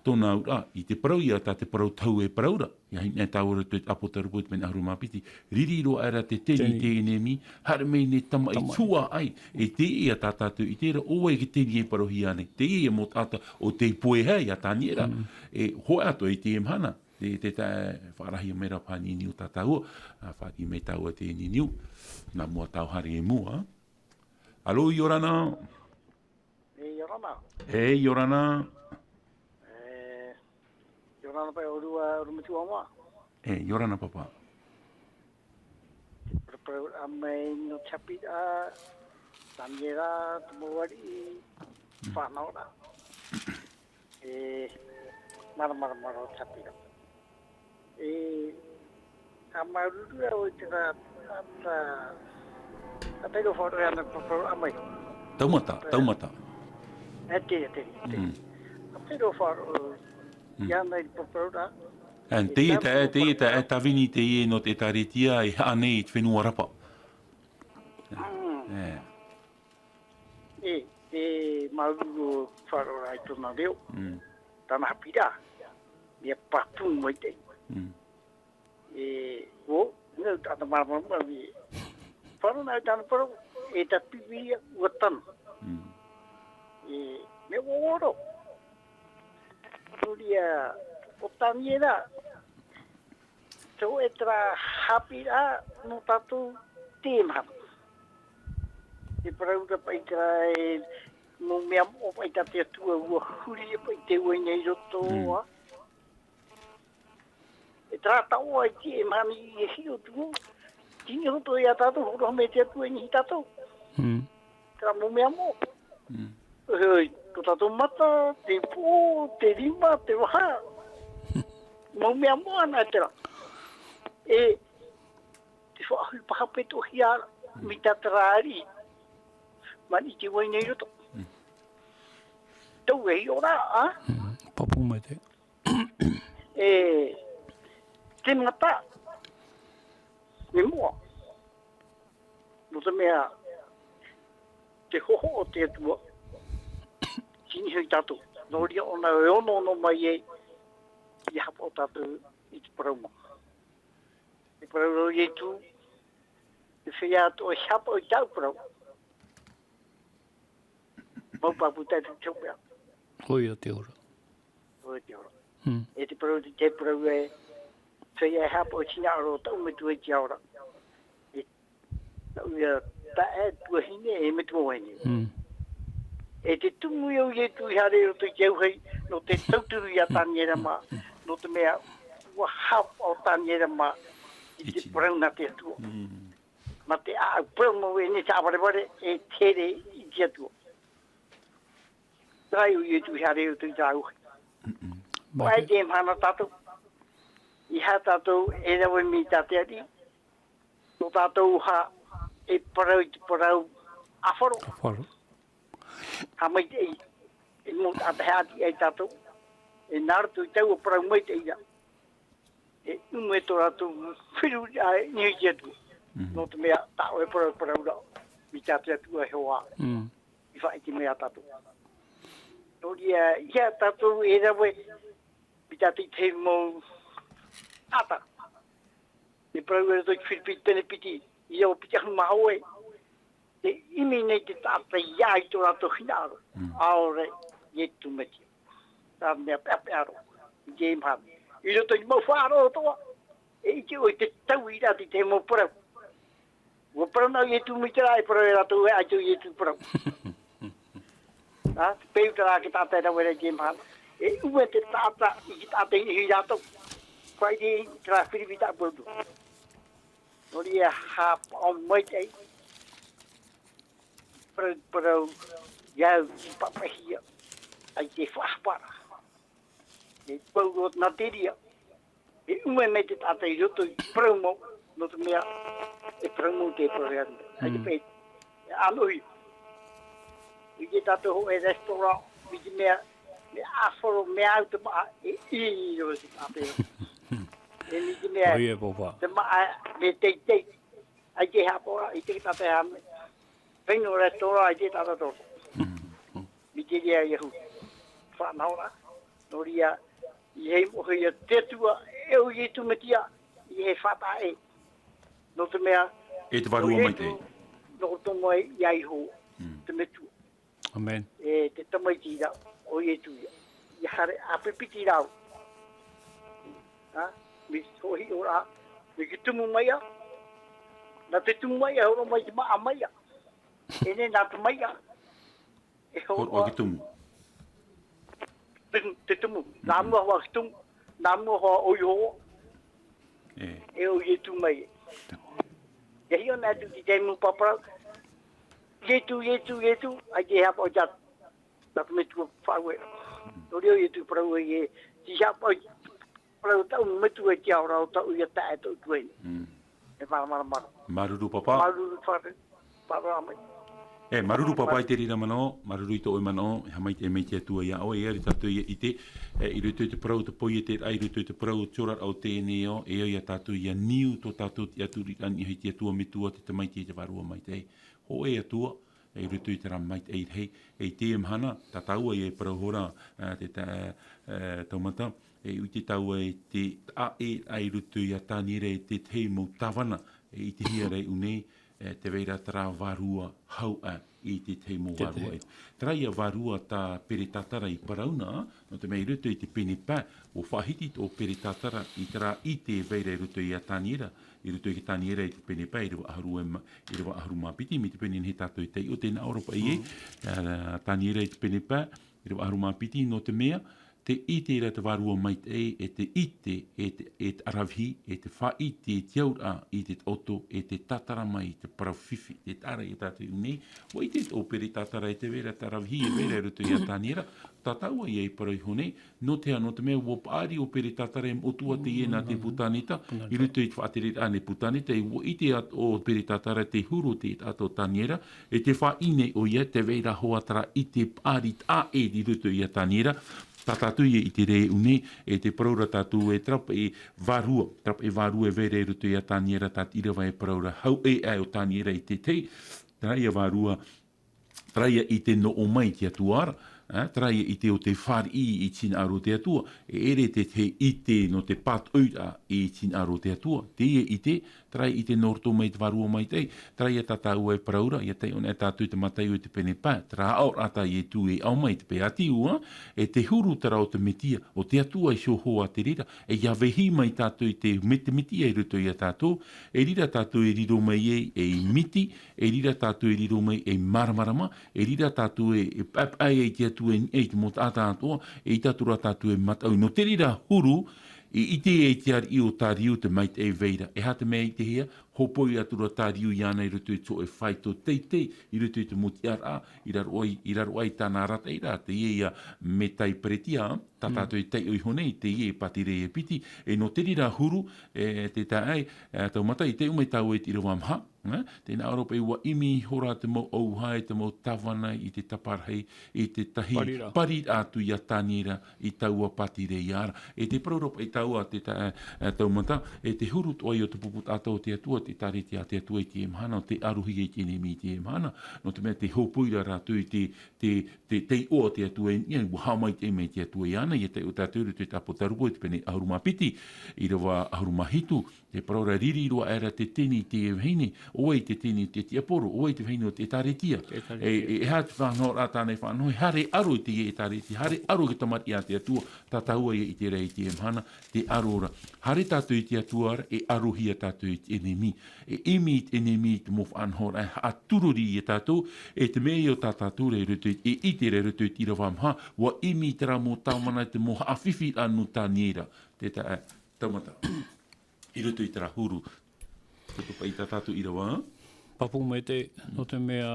Tōna ura, i te parau i a tā te parau tau e paraura. Ia hine tāura tu e apotarupo i te mena aruma piti. Ririro ara te teni te enemi, hara mei ne tama i tua ai. E te i a tāta tu i tera, o e ki teni e parau hia ane. Te i e mō tāta o te pohe hea i a tāniera. E hoa ato i te emhana. Te wharahi o mera pāni niu tātau, whāni me tau te niu, nā mua tau hari e mua. Alo, Yorana? Yorana. Hei, Yorana. Yorana pai orua rumatua mua. Yorana, papa. Amai no chapita, tamiera, tumawari, whanau ra. Maro Haapiiraa. Amaruru o te rā a te ro whare ana paparo amai. Taumata. E te. A te ro whare o iana i paparo rā. And te e tawini te e no te taretia e ane i te whenua rapa. Te maruru whare o rai tona reo. Tana Haapiiraa. Ia papu mai te. Nau tata marama vi. Whare nau tana paro. E ta piwia ua tana. Me oro. Nuria o tani e rā. Tau e tra Haapiiraa no tātou tēmā. E paraura paitara e mo mea o paita te atua ua huri e pai te ua nei roto. E tra tau ai tēmā ni e hio tu. Tini roto e a tātou horo me te atua ni tātou. Tra mo mea mo. Ko tātou mata, te pō, te rima, te waha. Mo mea mo ana tera. E te whaahui pahapeto hiara mi tatarari. Mani te wai nei roto. Tau e hi ora, a? Papu mai te. Te mata. Me mua. No te mea te hoho o te atua. Kini hui tātou. Nō ria ona e ono no mai e i hapa o tātou i te parauma. Te parauma i e tū. Te whea ato e hapa o i tau parauma. Maupapu tātou tōpea. Hoi o te ora. E te parauma e whea e hapa o tina aro tau me tu e te aora. E tau ia ta e tua hine e me tua hine. E te tumu iau i e tu i hare o te jauhei no te tauturu i a taniera ma no te mea ua hapa o taniera ma i te parauna te atua. Ma te a parauna e ne te awareware e tere i te atua. Rai o i e tu i hare o te jauhei. Pai te mhana tātou. I ha tātou e rawe mi tāte ati. No tātou ha e parau i te parau awharo. Ha mai te i. E mō tāte hati e tātou. E nāratu i tau o parau mai te ia. E umu e tō rātou whiru niu ki atu. No te mea tāo e parau rao. Mi tāte atu e hoa. I whai te mea tātou. Nōri ia tātou e rawe mi tāte i te mō ata. E parau e tō i whiripiti tene piti. I au piti ahu maho e. Te imi nei te tāta ia i tō rātou hinaro. Aore, i tu meti. Tā mea pepe aro. I te imhami. I roto i mau whaaro o toa. E i te oi te tau i rāti te mau parau. Ua parau nau i tu meti rā e parau e rātou e aitu i tu parau. Te peu tā rā ke tāta e rau e te imhami. E ue te tāta i ki tāta i hui rātou. Kwai te rā whiriwita apurdu. Nori e hapa o mai te parau iau i papahia ai te whahpara. E pau o na teria. E ume me te tata i roto i parau mo, no te mea e parau mo te parau anda. Ai te pēt, e anoi. I te tata ho e restaurant, i te mea, me aforo me au te maa, e i roto te tata i roto. E mi te mea, te maa me te, ai te hapora, i te tata e hame. Whaino restaurant ai te tata toto. Mi te rea iahu. Whanaora. Noria, i hei mohi a te tua, e o i tu metia, i hei whata e. No te mea. E te warua mai te. No te mai i ai ho. Te metua. Amen. E te tamai tira, o i tu ia. I hare apipiti rau. Mi sohi ora. Mi ki tumu mai a. Na te tumu mai a, horo mai te maa mai a. E ne nā te mai a. O ki tumu. Te tumu. Nā mua hoa ki tumu. Nā mua hoa oi hoa. E o i tu mai. E hio nā tu ki te mu paparau. Ye tu. Ai te hapa o jat. Nā tu me tu whau e. Nō reo i tu parau e Siya po, parang taong matuwa tiyaw raw taong yata ito tuwin. E para. Maruru papa. Maruru para amai. Maruru papa i te rira mano, maruru i te oi mano, hamai te mei te atua ia o, e ari tātou ia i te, i rutu te parau te poi e te ai rutu te parau tōrar au tēnei o, e ia tātou ia niu tō tātou te aturi ani hei te atua mitua te tamai te warua mai te. Ho e atua, e rutu i te ramai te hei, e te mhana, tā taua i e parau hora, te taumata, e ui te taua e te a e ai rutu i a tānire e te tei mo tawana, e i te hia rei unei, te veira tara varua haua i te tei mo varua. Tara ia varua tā pere tātara i parauna, no te mei rutu i te pene pā, o whahiti o pere tātara i tara i te veira rutu i a tāniera, i rutu i tāniera i te pene pā, i rewa aharu mapiti, mi te pene he tātou i tei o tēnā Europa i tāniera i te pene pā, i rewa aharu mapiti no te mea, te ite ra te varua mai e te ite, e te aravhi, e te whaiti, e te aura, e te oto, e te tatara mai, te parawhiwhi, te tara i tātou unei. O i te opere tatara e te vera, te aravhi, e vera rutu i a tāniera, tātaua i e parau honei, no te mea, wo pāri opere tatara e otua te iena te putanita, i rutu i te whaatere ane putanita, e wo i te opere tatara te huru te ato tāniera, e te whaine o ia, te vera hoatara i te pāri tā e di rutu i a tāniera, tātātu i te rei une, e te paraura tātu e trapa e varua e vere rutu i a tāniera tāt irawa e paraura hau e o tāniera i te tei, traia varua, traia i te no o mai te atuara, traia i te o te whari i tina aro te atua, e ere te i te no te pat uita i tina aro te atua, te i te, traia i te norto mai te varua mai tei, traia tātāu e paraura, i a tei ona e tātu te matai o te pene pā, tra aur ata i e tu e au mai te pe ati ua, e te huru tara o te metia, o te atua i sio hoa te rira, e ia vehi mai tātu i te metia i ruto i a tātu, e rira tātu e riro mai e miti, e rira tātu e riro mai e maramarama, e rira tātu e papai e te atu e te mot ātātoa, e i tātura tātu e matau. No te rira huru, i te e te ar i o tā riu te mait e veira. E hata mea i te hea, hopoi atura tā riu iana i rutu i tō e whaito teitei, i rutu i te muti ara, i raro ai tāna rata i rā, te ia me tai pretia, tātātou i tei oi honei, te ia patire e piti, e no te rira huru, te tā ai, tau mata i te umei tau e tira wamha, tēnā Europa i wa imi hora te mo auhai, te mo tawana i te taparhei, i te tahi pari atu i a tāniera i taua patire i ara. E te Europa i taua te taumata, e te huru oi o te puput ato te atua, te tareti a te atua i te emhana, te aruhi i te nemi i te emhana, no te mea te hopuira rātu i te oa te atua i hamai te mei te atua i ana, i te o tāturu te tapotarupo i te pene ahuruma piti, i rawa ahuruma hitu, te paraura ririrua era te tini te evhini, oi te tini te tiaporo, oi te vhino te taretia. E hati whanau rā tānei whanau, hare aro te e tareti, hare aro ki tamati a te atua, tātaua i te rei te emhana, te arora. Hare tātou i te atua, e arohia tātou i te enemi. E imi te enemi te mof anhor, e atururi i tātou, e te mei o tātou rei rutu, e ite rei rutu i tira wamha, wa imi tera mo taumana te moha awhiwhi anu tāniera. Te taumata. I rutu i tera huru. Tuku pa i tātou i rawa. Papu mai te, no te mea,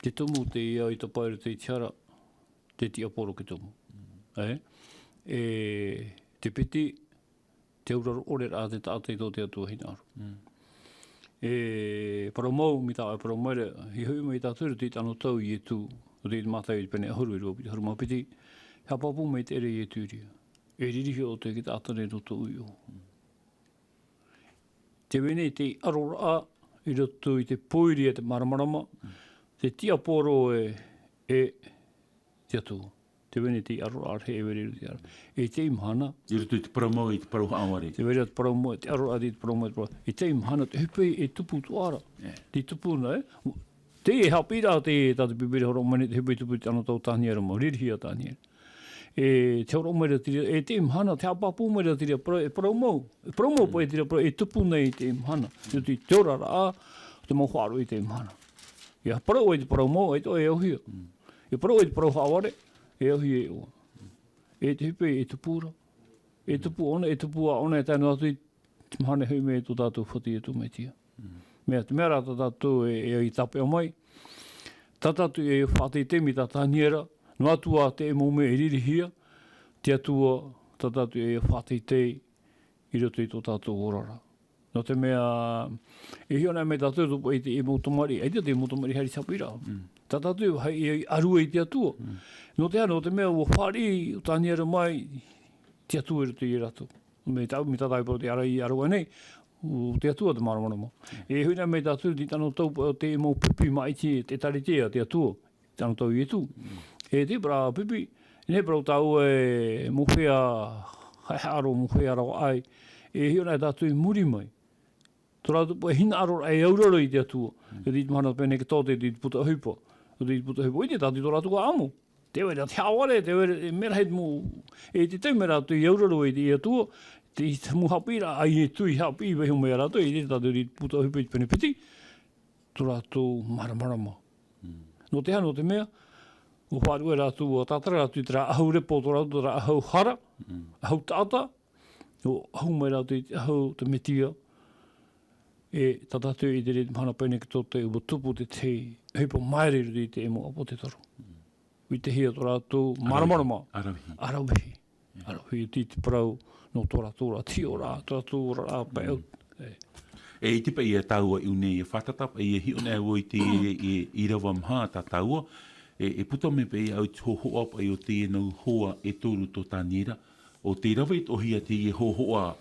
te tumu te ia i te paere te tiara, te tia poro ki tumu. E te piti, te uraro ore rā te tātei tō te atua hinaru. E paramau mi tā e paramaire, hi hui mai tāturu te tano tau i e tū, o te mātai i pene ahuru i rua piti haruma piti, hea papu mai te ere i e tūria. E ririhi o te ki tātare roto ui o. Te wene te arora i roto i te poiri e te maramarama, te tia poro e te atu. Te wene te arora he e were te ara. E te imhana. I roto i te paramau i te paruha awari. Te were te paramau, te arora i te paramau. E te imhana, te hupe e tupu tuara. Te tupu na e. Te e Haapiiraa te tātu pipere horo mani, te hupe tupu te ano tau tāniera mo, ririhia tāniera. E te oro mai tira, e te imhana, te hapapu mai tira, e promo po e tira, e tupu nei te imhana. Te ora rā, te mawharo i te imhana. Ia parau e te promo, e to e ohia. E parau e te parau haware, e ohia e oa. E te hipe, e tupura. E tupu ona, e tupu a ona, e tēnu atu i te mhane hui me tō tātou whati e tū me tia. Mea te mea rā tā tātou e i tape o mai. Tā tātou e whati temi tā tāniera, no atua te e mome e ririhia, te atua tātātu e whātei te i roto i tō tātou orara. No te mea, e hiona me tātou tupo i te e mūtomari, e te mūtomari hari Haapiiraa. Tātātu e arua i te atua. No te mea ua whāri o tāniara mai te atua i roto i rato. Me tātai po te ara i arua nei, o te atua te maramarama. E huina me tātou di tano tau te e mō pipi mai te taritea te atua, tano tau i etu. E te pra pipi, ne pra tau e mowhea, hai haro mowhea rao ai, e hiona e tātou i muri mai. Tō rātu po e hina aro ai auraro i te atua. E di mahana pene ke tōte di puta hupa. O di puta hupa, i te tātou tō rātu ko amo. Te wera te haware, te wera mera heit mō, e te tau mera tu i auraro i te atua, te mu Haapiiraa, ai e tui Haapiiraa veho mea rātou, i te tātou di puta hupa i pene piti, tō rātou maramarama. No te hano te mea, o whārua rātou o tātara rātou i te rā ahau repo tō rātou, rā ahau hara, ahau tāta, o ahau mai rātou i te ahau te metia, e tātātou i te re mahana pene ki tō te ua tupu te te hupa maere i te emo apo te taro. I te hia tō rātou maramarama. Arauhi. Arauhi i te parau no tō rātou rā tio rā, tō rātou rā pai au. E i tipa i a taua i une i a whatatapa, i a hiona o i te i rawa mha ta taua, e puta me pe i au tō hoa pa i o te nau hoa e tōru tō tāniera, o te rawa i tohia te i ho hoa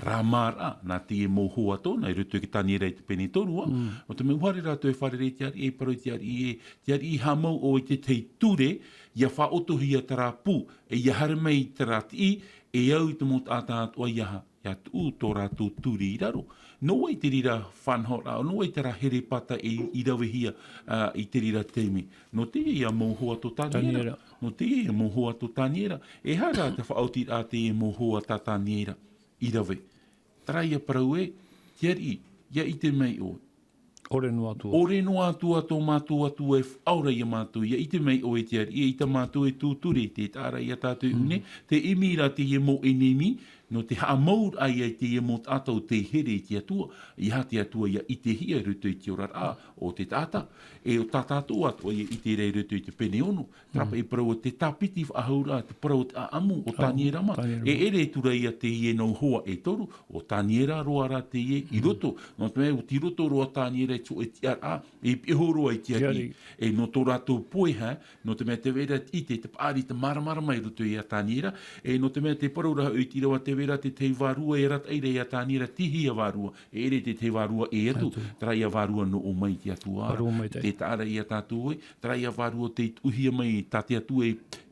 rāmara, nā te e mō hoa tōna, i rutu ki tāniera i te pene tōrua, o te me uare rātou e wharere te ari e paroi te ari i hamau o i te tei ture, ia wha otohia tara pū, e ia haramei tara ti, e au i te mot ātātua iaha, ia tū tō rātou tūri i raro. No i te rira whanhora, no i te ra here pata i rawehia i te rira teimi. No te ia mō hoa tō tāniera. No te ia mō hoa tō tāniera. E hara te whaoti a te ia mō hoa tā tāniera i rawe. Tara ia parau e, tiari, ia i te mei o. Ore no atua. Ore no atua tō mātua atua e whaura ia mātua. Ia i te mei o e tiari, ia i te mātua e tūture te tāra ia tātou une. Te imira te ia mō enemi, no te hamaur ai ai te ia mot atau te here i te atua, i ha te atua ia i te hia rutu i te ora o te tata, e o tātātou atua ia i te rei rutu i te pene ono, trapa i parau te tāpiti whahaura, te parau te amu o tāniera ma, e ere tura ia te ie nau hoa e toru, o tāniera roa ra te ie i roto, no te mea o ti roto roa tāniera i tō e te ara, e pihoroa i te aki, e no tō rātou poeha, no te mea te vera i te pāri te maramara mai roto i a tāniera, e no te mea te parau raha i te rawa te vera te tei wārua e rat eire ia tāniera tihi a wārua, e ere te tei wārua e atu, trai a wārua no o mai te atua, te tāra i a tātou e, trai a wārua te uhia mai tā te atua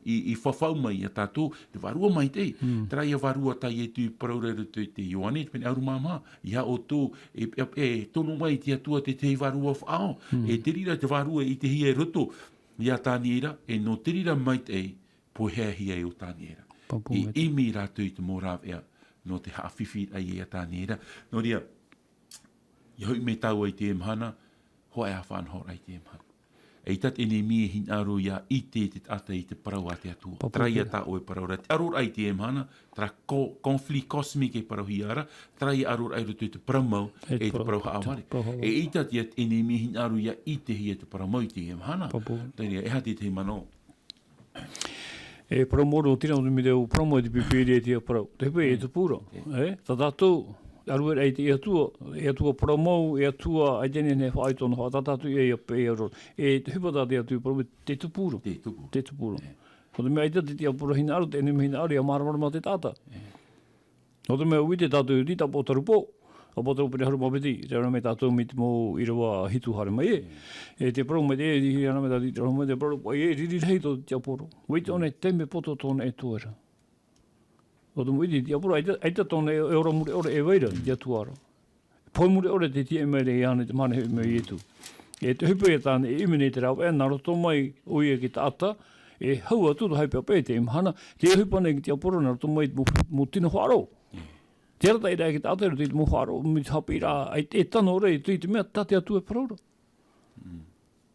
i whawhau mai a tātou, te wārua mai te, trai a wārua tai e tu paraurere te Ioane, te pene auru māma, ia o tō, e tono mai te atua te tei wārua whao, e te rira te wārua i te hia e roto, ia tāniera, e no te rira mai te, po hea hia e o tāniera. I imi rātou i te mōraw ea, no te hawhiwhi ai e a tāniera. No ria, i hoi me tau ai te emhana, hoa e a whanhora ai te emhana. E tat ene mi e hin aro ia i te ata i te parau a te atua. Trai a ta o e parau ra. Aror ai te emhana, tra konflik kosmik e parau hiara, trai aror ai rutu i te paramau e te parau haaware. E i tat iat ene mi hin aro ia i te hi e te paramau i te emhana. Tainia, e hati te mano. E promoru tira o me deu promo de pipiri e tia pro. Te pe e te puro. Ta tātou arua ai te atua promo, e atua ai tene ne whai tono, ta tātou e pe e aro. E te hupata te atua promo te tupuro. Te tupuro. O te mea i te tia puro hina aro, te ene me hina aro, ia maramara te tata. O te mea uite tātou rita po tarupo. O boto pere haru maweti, te rana me tātou mit mō i rawa hitu hare mai e. E te parau me te e, i rana me tātou i te rana me te parau, e riri rei tō te aporo. Wait one teme poto tōna e tuara. O te mwiti te aporo, aita tōna e ora mure ora e weira, te atuara. Poi mure ora te tia mere i ane te mana he me i etu. E te hupu e tāne e imene te rau, e naro tō mai oi e ki ta ata, e haua tūtu haipea pē te imhana, te hupane ki te aporo naro tō mai mō tino wharo. Te rata i rea ki te atero te mo wharo, mi te Haapiiraa, e tano rei, te mea tate atu e paraura.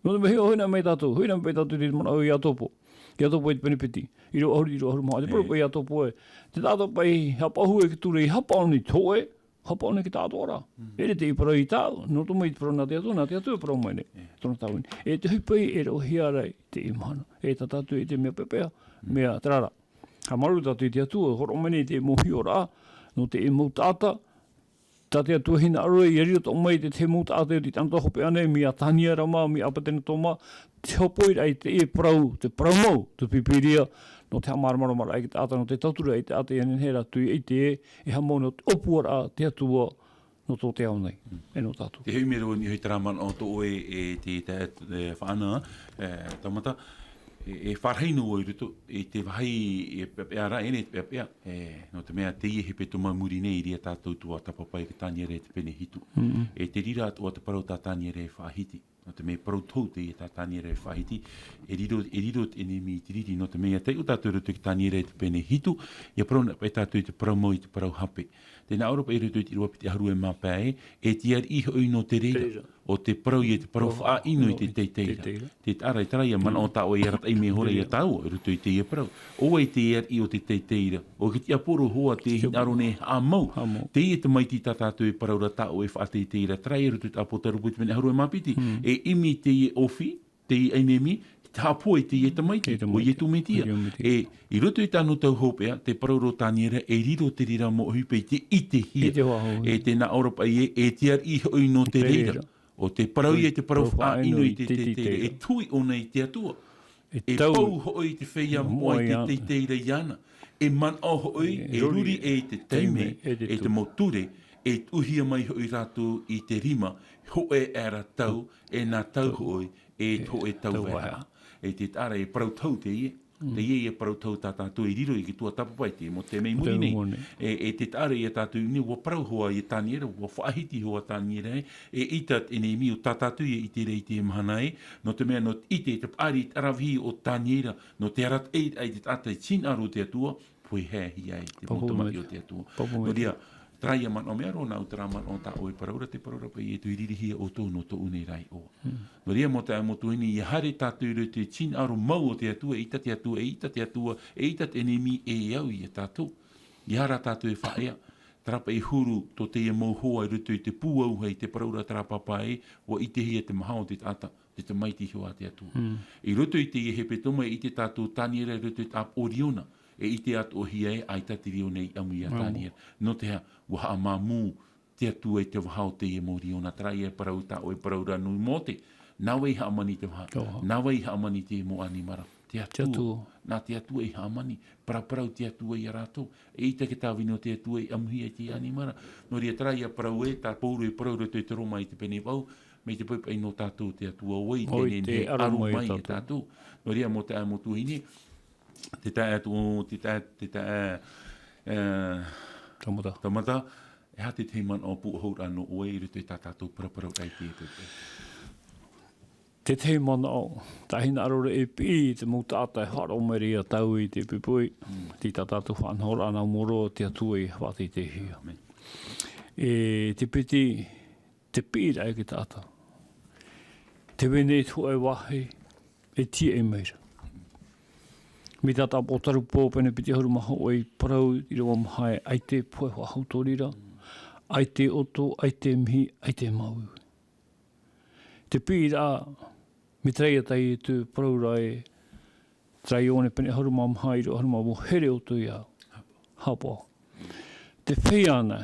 No te mea hoina mei tātou, hoina mei tātou te mana au i atopo. I atopo e te penipiti, i ro ahuru maa, te parapo i atopo e. Te tātou pai hapahu e ki ture i hapaoni toe, hapaoni ki tātou ora. Ere te i parau i tāu, no to mei te parau nā te atu e parau mai ne, tōna tāu ini. E te hupai e ro hiarei te imhana, e tā tātou i te mea pepea, mea trara. Ha maru tātou te atua, horo mene te mohi ora, no te e mūtāta, tā te atua hina arua i riro tō mai te mūtāta i tanta hope ane, mi a tania rama, mi apatena tō ma, te hopoi ai te e prau, te prau mau, te pipiria, no te hamaramaramara ai ki tāta, no te tautura ai te ate anen hera tui i te e hamo no te opuara te atua, no tō te au nei, e no tātou. Te hui mero ni hui taraman o tō oe e te whaana, tamata, e wharheinu o i ruto, e te wahai e pepea ra, ene te pepea, no te mea te ie he pe tuma muri nei, ria tātou tua tapapai ki tāniere te pene hitu. E te rira atua te parau tā tāniere e whahiti. No te mea parau tau te ie tā tāniere e whahiti, e riro te ene mi te riri, no te mea te o tātou ruto ki tāniere te pene hitu, ia parau na pai tātou te parau mo i te parau hape. Tēnā Europa e ruto i te ruapi te haru e mapae, e te ar iho i no te reira, o te parau i te parau wha ino i te teiteira. Te arai taraia mana o tā o e arat ai me hora i a tau, e ruto i te ia parau. O e te ar i o te teiteira, o ki te aporo hoa te hinaro ne a mau. Te ia te maiti tā tātou e parau ra tā o e wha teiteira, trai e ruto i te apo tarupu i te mene haru e mapiti. E imi te ia ofi, te ia ainemi, tāpua i te ie tamaiti, o ie tu metia. E i roto i tānu tau hopea, te parauro tāniera, e riro te rira mo hupe i te ite hia. E te nā Europa i e te ar iho i no te reira. O te parau i e te parau wha ino i te teiteira. E tui o nei te atua. E pau hoi te whea moa i te teiteira iana. E man o hoi, e ruri e te teime, e te moture, e uhia mai hoi rātou i te rima, hoe era tau, e nā tau hoi, e hoe tau weha. E te tāra e parau tau te ie. Te ie e parau tau tā tātou i riro i ki tua tapapai te mo te mei muri nei. E te tāra i a tātou ni ua parau hoa i tāniera, ua whaahiti hoa tāniera e itat e nei mi o tā tātou i te rei te mahana e. No te mea no ite te pari aravi o tāniera, no te arat e ai te tātai tin aro te atua, pui hea hi ai te motomaki o te atua. No ria, traia man o mea rona au tara man o ta oe paraura te paraura pa i e tui ririhia o tō no tō unei rai o. No ria mo te amo tuini i hare tātou re te tin aro mau o te atua, e ita te atua, e ita te atua, e ita te enemi e au i e tātou. I hara tātou e whaea, trapa e huru to te e mau hoa i rutu i te pūau hei te paraura trapapa e, o i te hia te mahao te tata, te maiti hoa te atua. I rutu i te i he petoma i te tātou tāniera i rutu i tap oriona, e i te atu o hia e ai tatiri o nei amu i a tāniera. No te hea, waha a mamu te atu e te wahao te e mori o na trai e parau ta o e parau ra nui mo te. Nawa i haamani te waha. Nawa i haamani te mo animara. Te atu. Nā te atu e haamani. Parau te atu e a rātou. E ita ke tāwino te atu e amuhi e te animara. No ria trai e parau e, tā pouru e parau ra te roma i te pene wau. Mei te paipai no tātou te atu o wei. Te aru mai e tātou. No ria mo te amo tuhini. Te tae atu, te tae tamata, e hate te man o pu hou rano oe i rutu i tātātou paraparau ai te te. Te te man o, tahina arore e pi, te mūtātai haro meri a tau i te pipui, ti tātātou whanhora ana moro te atu i whati te hia. E te piti, te pira e ki tātou. Te wene tu e wahi, e tia e meira. Mi tata po taru pōpene piti haru maha o i parau i rawa mahai ai te poe hoa hautorira, ai te oto, ai te mihi, ai te mau. Te pira, mi treia tai e tu parau rai, trai one pene haru maha i rawa haru maha here oto i au. Hapa. Te whea ana,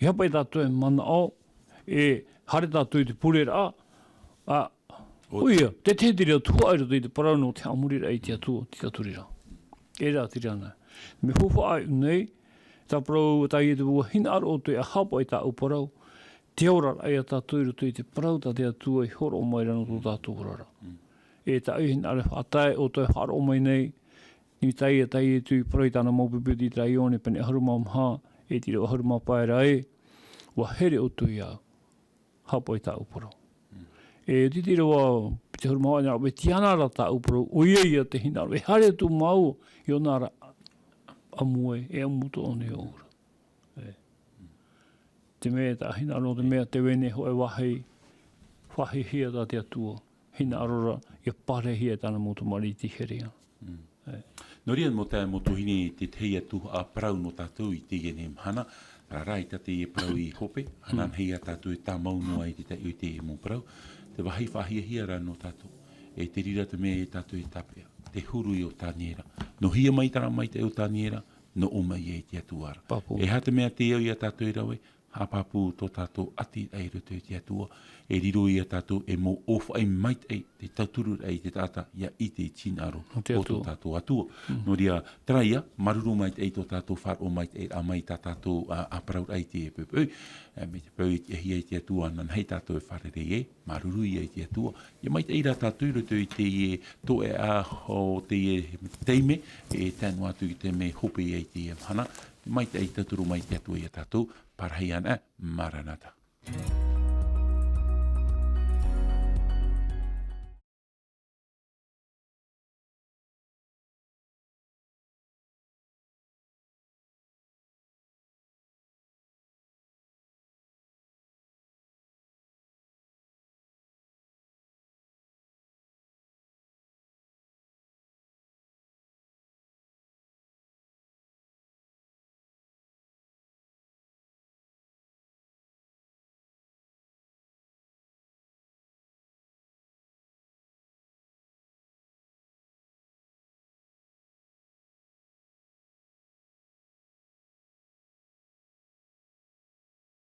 i hapai tātou e mana au, e hare tātou i te purera a Oia, te tētiri o tuairo te parau no te amurira i te atua, te aturira. E rā te rana. Me huwha ai nei, tā parau tai e te bua hina aro o te a hapa i tā o parau, te ora ai a tā tuiro te parau tā te atua i horo o mai rano tō tātou horara. E tā i hina are whātai o te haro o mai nei, ni tai e tu parau i tāna maupiputi i tai one pene haruma mha, e tira o haruma paera e, wa here o tu i au, hapa i tā o parau. E titira wa te huru mawa nara, we tianara ta upro, o ia te hinara, we hare tu mau, i o nara amue, e amuto o ne ora. Te mea ta hinara o te mea te wene hoe wahi hia ta te atua, hinarora, i pare hia tana motu mari ti heria. No ria mo tā mo tuhine te teia tu a parau no tātou i te gene mhana, rai ta te e parau i hope, hanan heia tātou e tā maunua i te i te e mo parau, te wahi whahia hia rā no tātou, e te rira te mea e tātou e tapea. te huru i o tāniera. No hia mai tara mai te o tāniera, no o mai e te atua ara. Papu. E hata mea te au i a tātou i rawe, ha papu tō tātou ati ai roto i te atua, e riro i a tātou e mō ofa ai mait ai te tauturu ai te tāta ia i te tinaro o tō tātou atua. No ria traia, maruru mait ai tō tātou whar o mait ai a mai tā tātou aparaut ai te e pepeu. Me te pau e hi ai te atua, nan hei tātou e wharere e, maruru i ai te atua. Ia mait ai rā tātou roto i te e tō e a ho te e teime, e tānu atu i te me hope i ai te e hana. Mai te ai taturu mai te atua i a tātou, parahei ana, maranata.